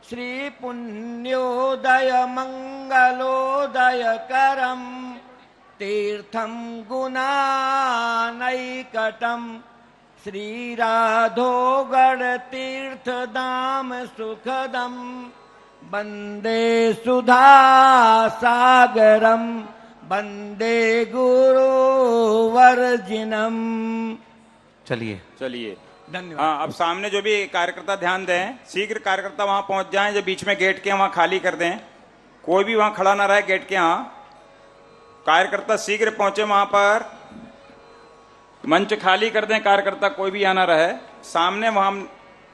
श्री पुण्योदय मंगलोदयकरं, तीर्थं गुणानैकटं, श्री राधोगढ़ तीर्थधाम सुखदं, वंदे सुधा सागरम, वंदे गुरुवर्जिनम। चलिए चलिए धन्यवाद। हाँ, अब सामने जो भी कार्यकर्ता ध्यान दें, शीघ्र कार्यकर्ता वहां पहुंच जाएं, जो बीच में गेट के वहां खाली कर दें, कोई भी वहां खड़ा ना रहे गेट के यहाँ। कार्यकर्ता शीघ्र पहुंचे वहां पर, मंच खाली कर दें, कार्यकर्ता कोई भी आना रहे। सामने वहां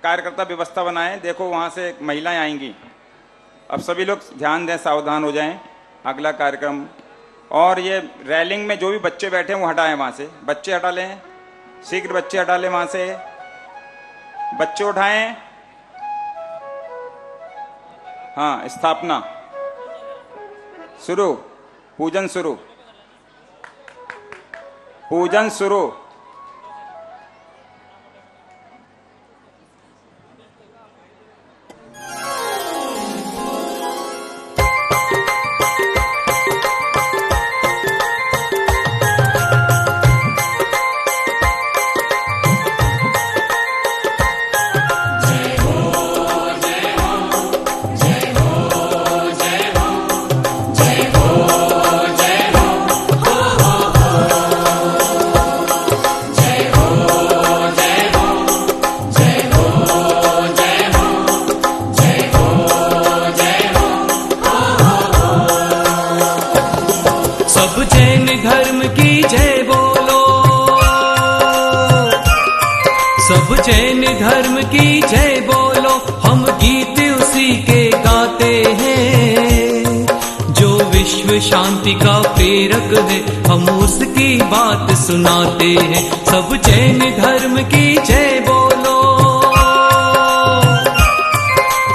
कार्यकर्ता व्यवस्था बनाएं, देखो वहां से महिलाएं आएंगी। अब सभी लोग ध्यान दें, सावधान हो जाएं, अगला कार्यक्रम। और ये रेलिंग में जो भी बच्चे बैठे हैं वो हटाएं, वहां से बच्चे हटा लें, शीघ्र बच्चे हटा लें वहां से, बच्चे उठाएं हाँ, स्थापना शुरू, पूजन शुरू, पूजन शुरू। जैन धर्म की जय बोलो, हम गीत उसी के गाते हैं। जो विश्व शांति का प्रेरक है, हम उसकी बात सुनाते हैं। सब जैन धर्म की जय बोलो,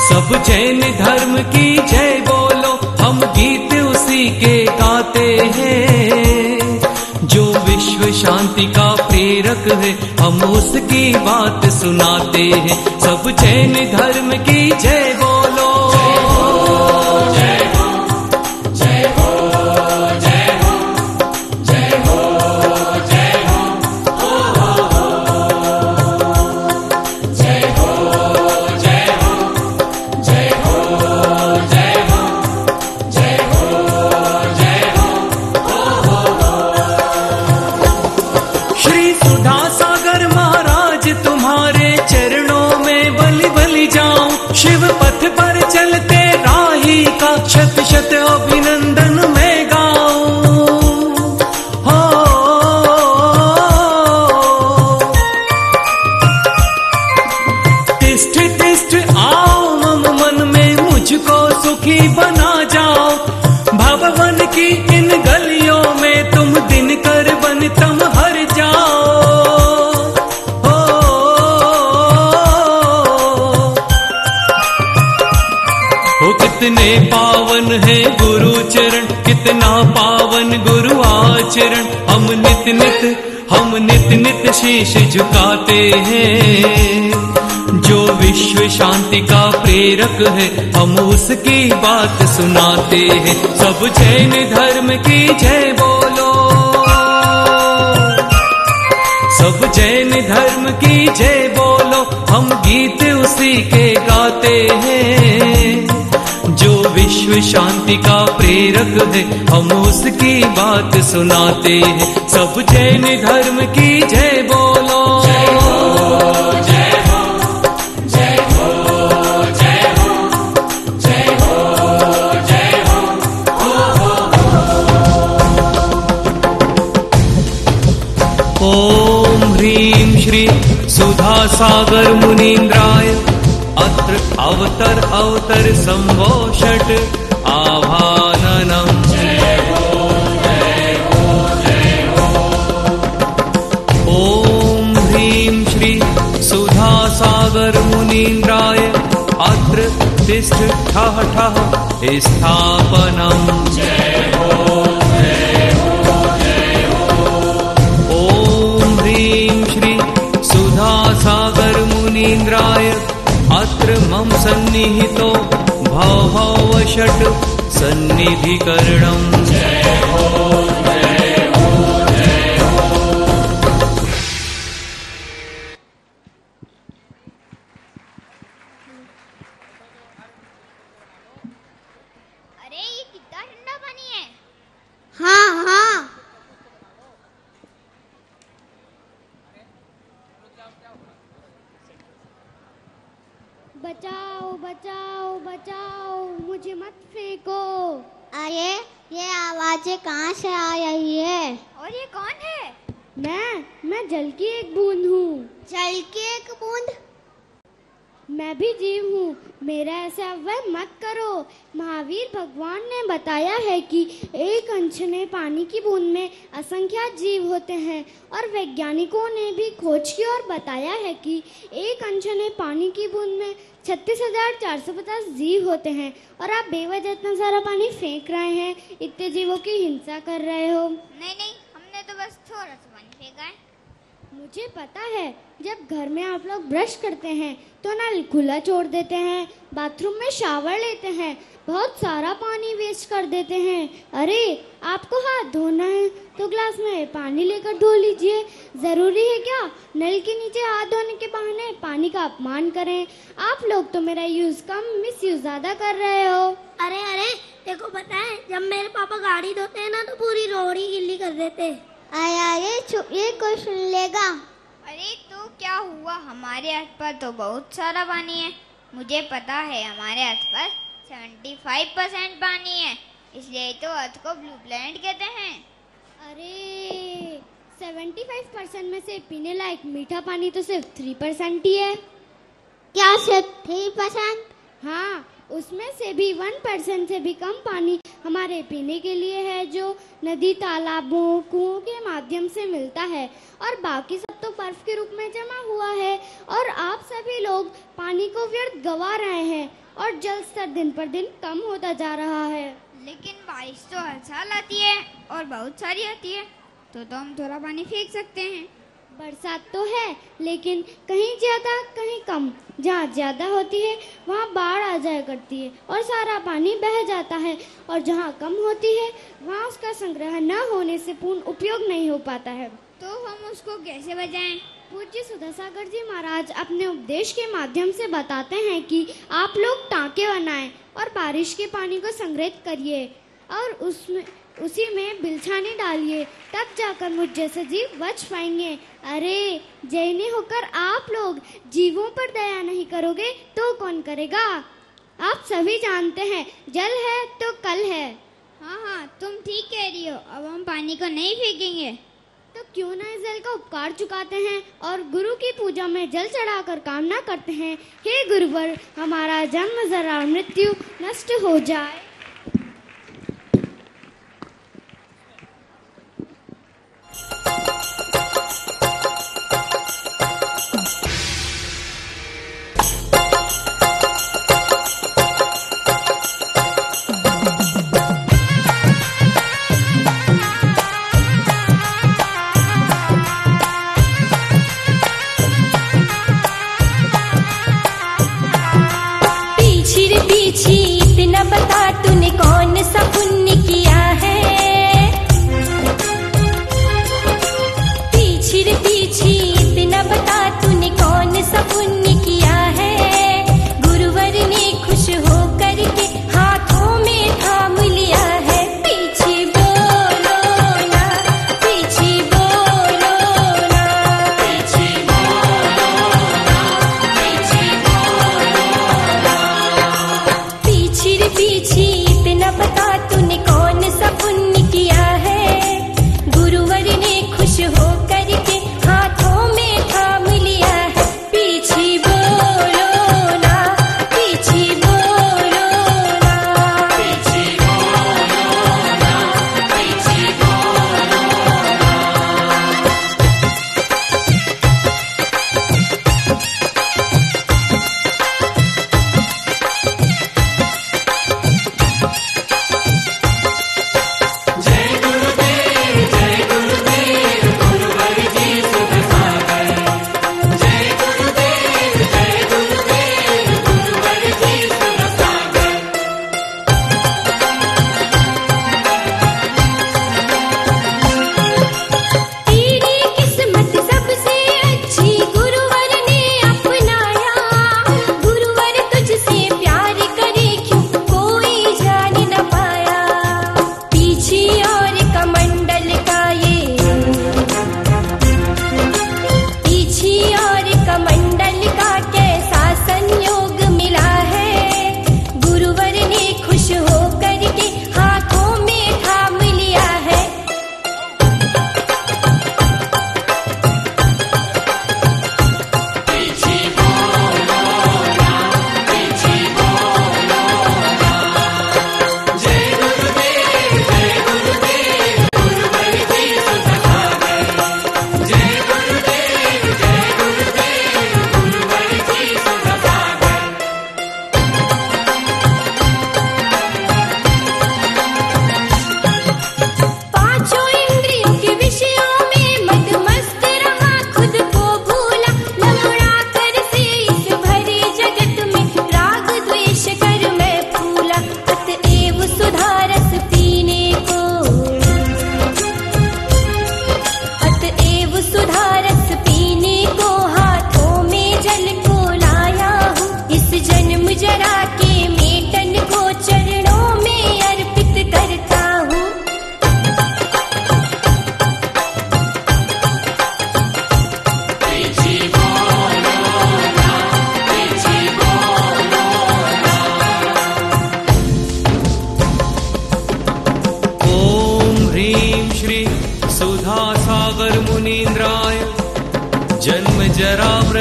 सब जैन धर्म की जय बोलो, हम गीत उसी के गाते हैं। जो विश्व शांति का प्रेरक है, हम उसकी बात सुनाते हैं। सब जैन धर्म की जय बोलो, जय हो, जय हो, जय हो, जय हो, जय हो, जय हो, जय हो, जय हो, जय हो, जय हो, जय हो। श्री सुधा सागर महाराज तुम्हारे चरणों में बलि बलि जाऊं। शिव पथ पर चलते राही का शत शत अभिनंदन मैं गाऊं। हो तिष्ठ तिष्ठ आओ मम मन में, मुझको सुखी बना जाओ। भवन की इन गलियों में तुम दिन कर बन तम हर जाओ। कितने पावन है गुरु चरण, कितना पावन गुरु आचरण। हम नित नित शीश झुकाते हैं। जो विश्व शांति का प्रेरक है, हम उसकी बात सुनाते हैं। सब जैन धर्म की जय बोलो, सब जैन धर्म की जय बोलो, हम गीत उसी के गाते हैं। जो विश्व शांति का प्रेरक है, हम उसकी बात सुनाते हैं। सब जैन धर्म की जय बोलो, जय हो, जय हो, जय हो, जय हो, जय हो, जय हो। ओम ह्रीं श्री सुधा सागर मुनीन्द्राय अत्र अवतर अवतर संभो षट आभाननम्। जय हो, जय हो, जय हो। ओम ह्रीं श्री सुधा सागर मुनीन्द्राय अत्र तिष्ठ ठः ठः स्थापनम्। जय हो, जय हो, जय हो। ओम ह्रीं श्री सुधा सागर मुनीन्द्राय अत्र मम सन्निहितो भव षट् सन्निधिकरणम्। जय हो, जय हो, जय हो। अरे ये कितना ठंडा पानी है। हाँ हाँ। बचाओ बचाओ बचाओ, मुझे मत फेंको। अरे ये आवाजें कहाँ से आ रही है? और ये कौन है? मैं जल की एक बूंद हूँ। जल की एक बूंद? मैं भी जीव हूँ, मेरा ऐसा वह मत करो। महावीर भगवान ने बताया है कि एक अनछने पानी की बूंद में असंख्यात जीव होते हैं और वैज्ञानिकों ने भी खोज की और बताया है कि एक अनछने पानी की बूंद में 36,450 जीव होते हैं और आप बेवजह इतना सारा पानी फेंक रहे हैं, इतने जीवों की हिंसा कर रहे हो। नहीं, हमने तो बस थोड़ा सा पानी फेंका है। मुझे पता है, जब घर में आप लोग ब्रश करते हैं तो नल खुला छोड़ देते हैं, बाथरूम में शावर लेते हैं, बहुत सारा पानी वेस्ट कर देते हैं। अरे आपको हाथ धोना है तो ग्लास में पानी लेकर धो लीजिए। ज़रूरी है क्या नल के नीचे हाथ धोने के बहाने पानी का अपमान करें? आप लोग तो मेरा यूज़ कम मिस यूज़ ज़्यादा कर रहे हो। अरे देखो पता है, जब मेरे पापा गाड़ी धोते हैं ना तो पूरी रोड ही गिल्ली कर देते हैं। ये कोई सुन लेगा। अरे तो क्या हुआ, हमारे हाथ पर तो बहुत सारा पानी है। मुझे पता है हमारे हाथ पर 75% पानी है, इसलिए तो अर्थ को ब्लू प्लैनेट कहते हैं। अरे 75% में से पीने लायक मीठा पानी तो सिर्फ 3% ही है। क्या सिर्फ 3%? हाँ, उसमें से भी 1% से भी कम पानी हमारे पीने के लिए है, जो नदी, तालाबों, कुओं के माध्यम से मिलता है, और बाकी सब तो बर्फ के रूप में जमा हुआ है। और आप सभी लोग पानी को व्यर्थ गवा रहे हैं और जल स्तर दिन पर दिन कम होता जा रहा है। लेकिन बारिश तो हर साल आती है और बहुत सारी आती है, तो हम थोड़ा पानी फेंक सकते हैं। बरसात तो है, लेकिन कहीं ज़्यादा कहीं कम। जहाँ ज़्यादा होती है वहाँ बाढ़ आ जाया करती है और सारा पानी बह जाता है, और जहाँ कम होती है वहाँ उसका संग्रह न होने से पूर्ण उपयोग नहीं हो पाता है। तो हम उसको कैसे बचाएं? पूज्य सुधासागर जी महाराज अपने उपदेश के माध्यम से बताते हैं कि आप लोग टाँके बनाएं और बारिश के पानी को संग्रहित करिए और उसी में बिलछानी डालिए, तब जाकर मुझ जैसे जीव बच पाएंगे। अरे जैनी होकर आप लोग जीवों पर दया नहीं करोगे तो कौन करेगा? आप सभी जानते हैं, जल है तो कल है। हाँ, तुम ठीक कह रही हो। अब हम पानी को नहीं फेंकेंगे तो क्यों ना इस जल का उपकार चुकाते हैं और गुरु की पूजा में जल चढ़ाकर कामना करते हैं, हे गुरुवर, हमारा जन्म जरा मृत्यु नष्ट हो जाए। पीछे इतना बता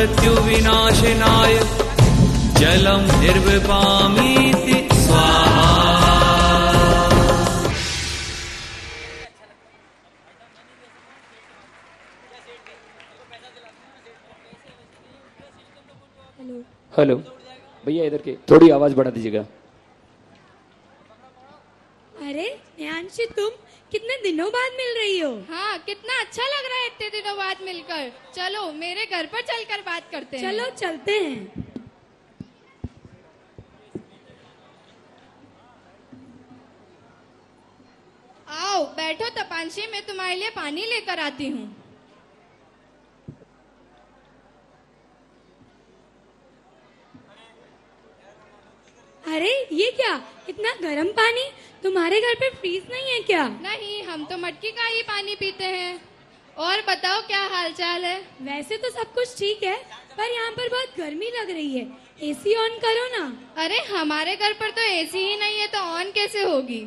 मृत्युविनाशनाय जलं निर्विपामीति स्वाहा। हेलो भैया, इधर के थोड़ी आवाज बढ़ा दीजिएगा। अरे नेहांशी, तुम कितने दिनों बाद मिल रही हो? हाँ, कितना अच्छा लग रहा है इतने दिनों बाद मिलकर। चलो मेरे घर पर चलकर बात करते हैं। चलो चलते हैं। आओ बैठो तपांशी, मैं तुम्हारे लिए पानी लेकर आती हूँ। अरे ये क्या, इतना गर्म पानी? तुम्हारे घर पे फ्रीज नहीं है क्या? नहीं, हम तो मटकी का ही पानी पीते हैं। और बताओ क्या हालचाल है? वैसे तो सब कुछ ठीक है, पर यहाँ पर बहुत गर्मी लग रही है। एसी ऑन करो ना। अरे हमारे घर पर तो एसी ही नहीं है, तो ऑन कैसे होगी?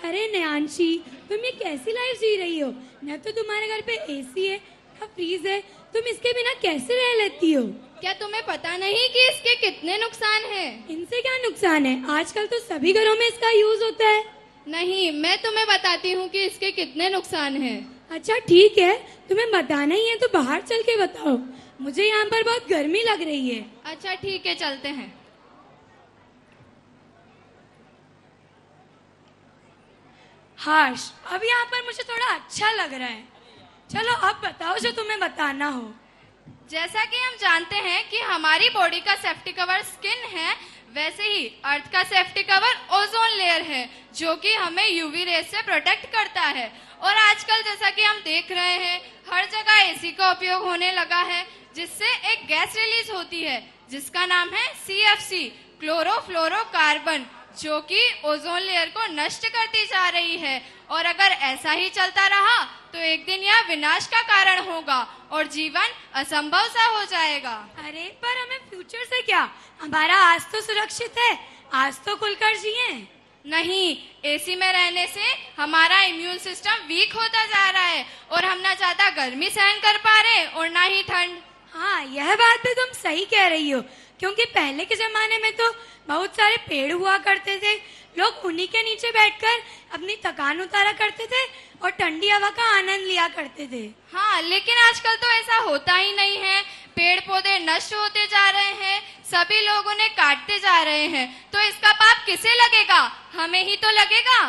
अरे नेहांशी, तुम ये कैसी लाइफ जी रही हो? न तो तुम्हारे घर पे एसी है न फ्रीज है, तुम इसके बिना कैसे रह लेती हो? क्या तुम्हें पता नहीं कि इसके कितने नुकसान हैं? इनसे क्या नुकसान है? आजकल तो सभी घरों में इसका यूज होता है। नहीं, मैं तुम्हें बताती हूँ कि इसके कितने नुकसान हैं। अच्छा ठीक है, तुम्हें बताना ही है तो बाहर चल के बताओ। मुझे यहाँ पर बहुत गर्मी लग रही है। अच्छा ठीक है, चलते हैं। हर्ष, अब यहाँ पर मुझे थोड़ा अच्छा लग रहा है। चलो अब बताओ जो तुम्हें बताना हो। जैसा कि हम जानते हैं कि हमारी बॉडी का सेफ्टी कवर स्किन है, वैसे ही अर्थ का सेफ्टी कवर ओजोन लेयर है, जो कि हमें यूवी रेज से प्रोटेक्ट करता है। और आजकल जैसा कि हम देख रहे हैं, हर जगह एसी का उपयोग होने लगा है, जिससे एक गैस रिलीज होती है जिसका नाम है CFC, क्लोरोफ्लोरोकार्बन, जो कि ओजोन लेयर को नष्ट करती जा रही है। और अगर ऐसा ही चलता रहा तो एक दिन यह विनाश का कारण होगा और जीवन असंभव सा हो जाएगा। अरे पर हमें फ्यूचर से क्या, हमारा आज तो सुरक्षित है, आज तो खुलकर जिए। नहीं, एसी में रहने से हमारा इम्यून सिस्टम वीक होता जा रहा है और हम ना ज्यादा गर्मी सहन कर पा रहे और ना ही ठंड। हाँ, यह बात भी तुम सही कह रही हो, क्योंकि पहले के जमाने में तो बहुत सारे पेड़ हुआ करते थे, लोग उन्हीं के नीचे बैठकर अपनी थकान उतारा करते थे और ठंडी हवा का आनंद लिया करते थे। हाँ, लेकिन आजकल तो ऐसा होता ही नहीं है। पेड़ पौधे नष्ट होते जा रहे हैं, सभी लोग उन्हें काटते जा रहे हैं, तो इसका पाप किसे लगेगा? हमें ही तो लगेगा।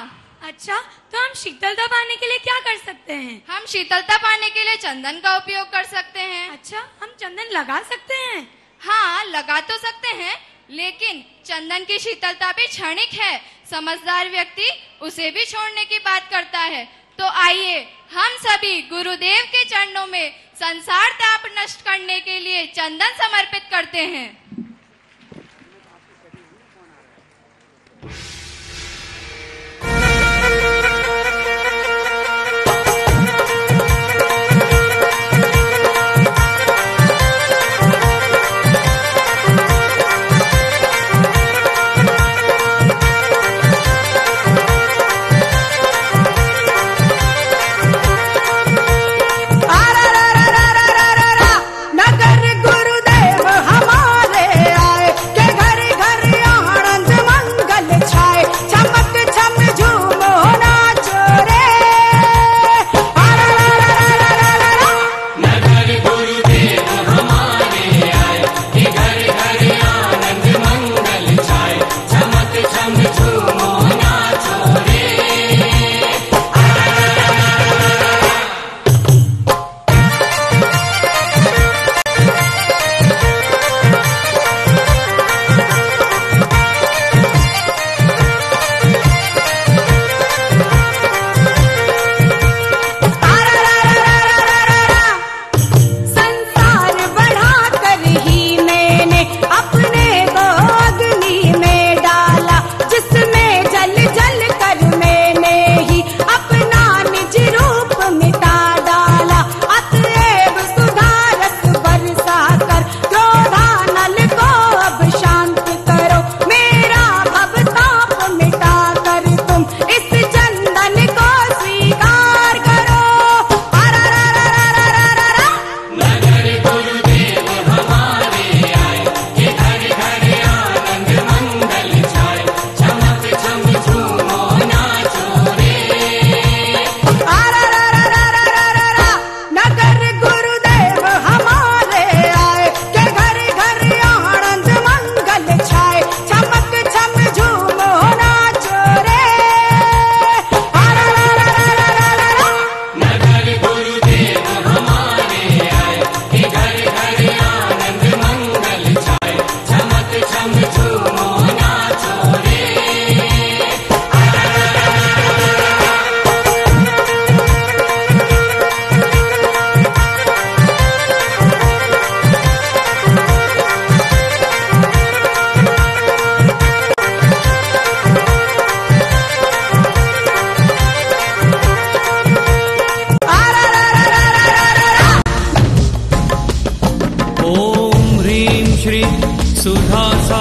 अच्छा, तो हम शीतलता पाने के लिए क्या कर सकते हैं? हम शीतलता पाने के लिए चंदन का उपयोग कर सकते हैं। अच्छा, हम चंदन लगा सकते हैं? हाँ, लगा तो सकते हैं, लेकिन चंदन की शीतलता भी क्षणिक है। समझदार व्यक्ति उसे भी छोड़ने की बात करता है। तो आइए हम सभी गुरुदेव के चरणों में संसार ताप नष्ट करने के लिए चंदन समर्पित करते हैं। नगर गुरुदेव हमारे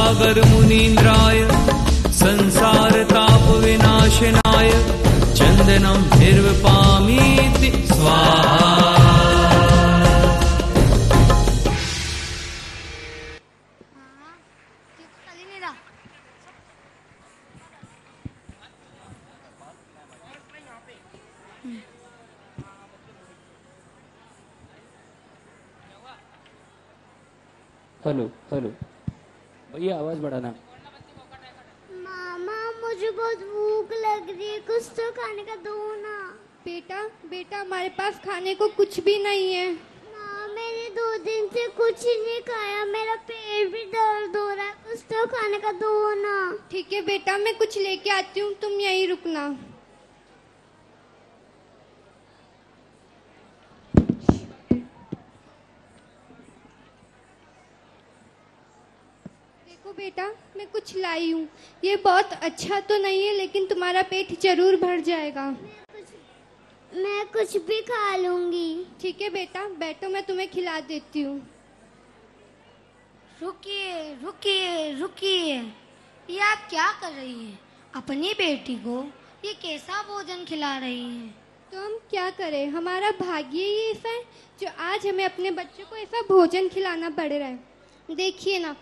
सागर मुनीन्द्राय संसार ताप विनाशनाय चंदनम निर्वपामीति स्वाहा। हेलो हेलो भैया आवाज बढ़ाना। मामा मुझे बहुत भूख लग रही है, कुछ तो खाने का दो ना। बेटा बेटा हमारे पास खाने को कुछ भी नहीं है। माँ मैंने 2 दिन से कुछ नहीं खाया, मेरा पेट भी दर्द हो रहा है, कुछ तो खाने का दो ना। ठीक है बेटा मैं कुछ लेके आती हूँ, तुम यहीं रुकना। बेटा मैं कुछ लाई हूँ, ये बहुत अच्छा तो नहीं है लेकिन तुम्हारा पेट जरूर भर जाएगा। मैं कुछ भी खा लूंगी। ठीक है बेटा बैठो, मैं तुम्हें खिला देती हूँ। रुकिए रुकिए रुकिए, ये आप क्या कर रही हैं? अपनी बेटी को ये कैसा भोजन खिला रही हैं? तो हम क्या करें, हमारा भाग्य ही ऐसा है जो आज हमें अपने बच्चों को ऐसा भोजन खिलाना पड़ रहा है। देखिए ना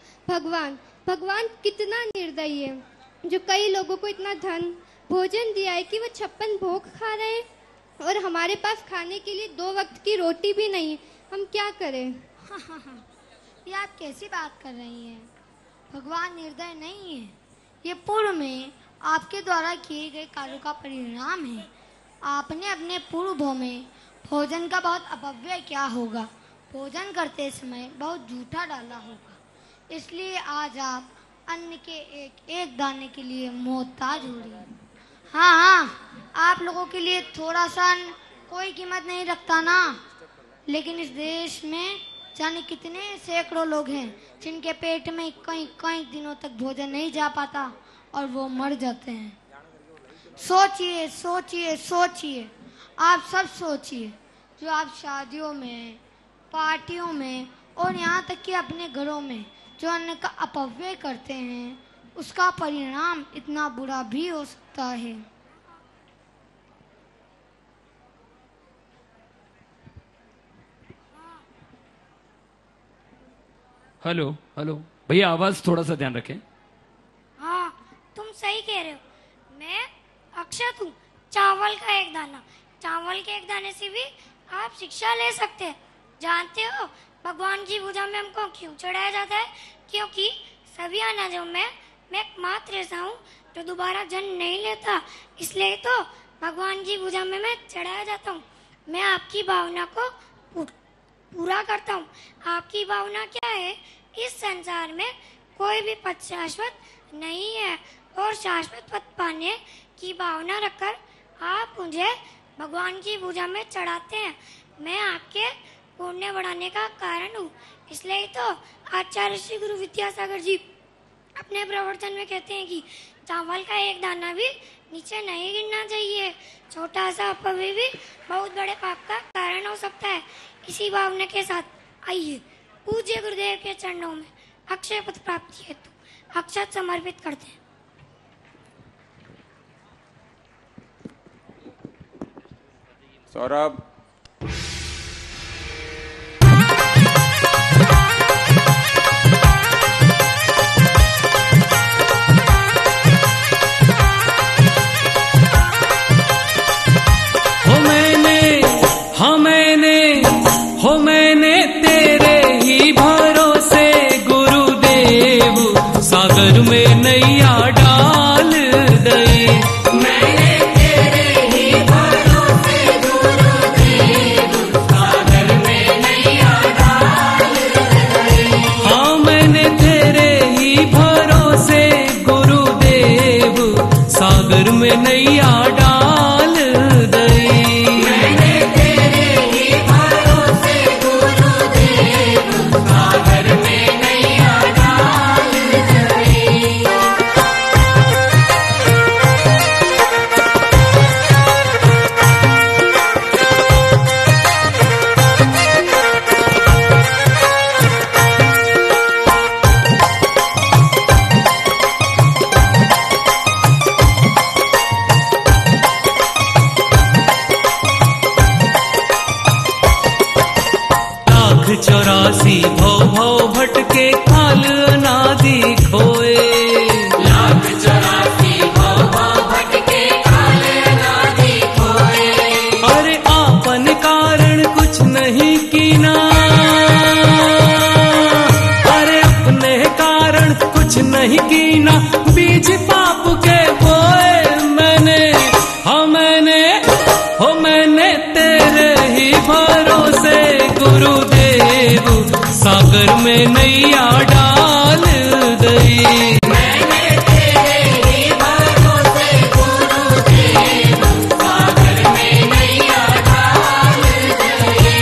भगवान कितना निर्दयी है, जो कई लोगों को इतना धन भोजन दिया है कि वो 56 भोग खा रहे हैं और हमारे पास खाने के लिए 2 वक्त की रोटी भी नहीं है। हम क्या करें? ये आप कैसी बात कर रही हैं? भगवान निर्दय नहीं है, ये पूर्व में आपके द्वारा किए गए कार्यों का परिणाम है। आपने अपने पूर्वों में भोजन का बहुत अपव्यय किया होगा, भोजन करते समय बहुत जूठा डाला होगा, इसलिए आज आप अन्न के एक एक दाने के लिए मोहताज हो रही हैं। हाँ आप लोगों के लिए थोड़ा सा कोई कीमत नहीं रखता ना, लेकिन इस देश में जाने कितने सैकड़ों लोग हैं जिनके पेट में कई दिनों तक भोजन नहीं जा पाता और वो मर जाते हैं। सोचिए सोचिए सोचिए, आप सब सोचिए, जो आप शादियों में, पार्टियों में और यहाँ तक कि अपने घरों में जो अन्न का अपव्यय करते हैं, उसका परिणाम इतना बुरा भी हो सकता है। हेलो हेलो भैया आवाज थोड़ा सा ध्यान रखें। हाँ तुम सही कह रहे हो, मैं अक्षत हूँ। चावल का एक दाना, चावल के एक दाने से भी आप शिक्षा ले सकते हैं। जानते हो भगवान की पूजा में हमको क्यों चढ़ाया जाता है? क्योंकि सभी अनाजों में मैं एकमात्र ऐसा हूँ जो दोबारा जन्म नहीं लेता, इसलिए तो भगवान की पूजा में मैं चढ़ाया जाता हूँ। मैं आपकी भावना को पूरा करता हूँ। आपकी भावना क्या है? इस संसार में कोई भी पद शाश्वत नहीं है और शाश्वत पद पाने की भावना रखकर आप मुझे भगवान की पूजा में चढ़ाते हैं। मैं आपके पुण्य बढ़ाने का कारण हूँ, इसलिए तो आचार्य श्री गुरु विद्यासागर जी अपने प्रवचन में कहते हैं कि चावल का एक दाना भी नीचे नहीं गिरना चाहिए। छोटा सा अपव्यय भी बहुत बड़े पाप का कारण हो सकता है। इसी भावना के साथ आइए पूज्य गुरुदेव के चरणों में अक्षय पद प्राप्ति हेतु अक्षत समर्पित करते हैं। सौरभ मैंने तेरे ही भरोसे गुरुदेव सागर में नैया डाल दई। मैंने तेरे ही भरोसे गुरुदेव सागर में नैया डाल दई। मैंने तेरे ही भरोसे गुरुदेव सागर में नैया डाल दई।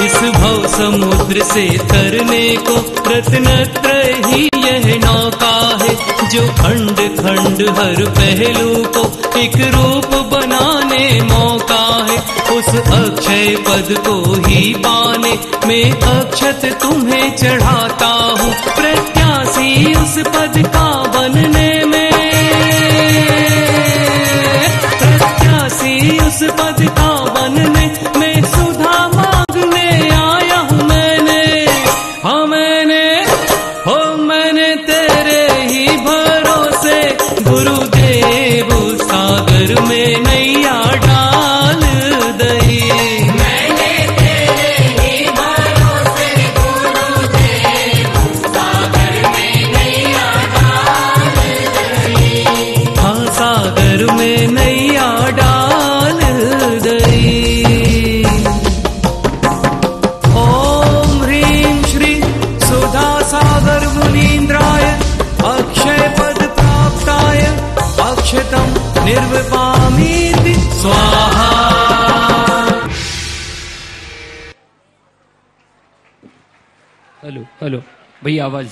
इस भव समुद्र से तरने को रत्नत्र ही यह नौका है, जो खंड खंड हर पहलू को एक रूप बनाने मौका है। उस अक्षय पद को ही पाने में अक्षत तुम्हें चढ़ाता हूँ, प्रत्याशी उस पद का बनने में, प्रत्याशी उस पद का बनने में सुधा मांगने आया हूँ मैंने। हाँ मैंने तेरे ही भरोसे गुरुदेव सागर में नैया डाल दई। मैंने तेरे ही भरोसे गुरुदेव सागर में नैया डाल दई। हाँ सागर में नैया डाल दई। ओम ह्रीं श्री सुधा सागर मुनीन्द्राय अक्षय पद प्राप्ताय अक्षतम निर्विपामीति स्वाहा। हेलो हेलो भैया आवाज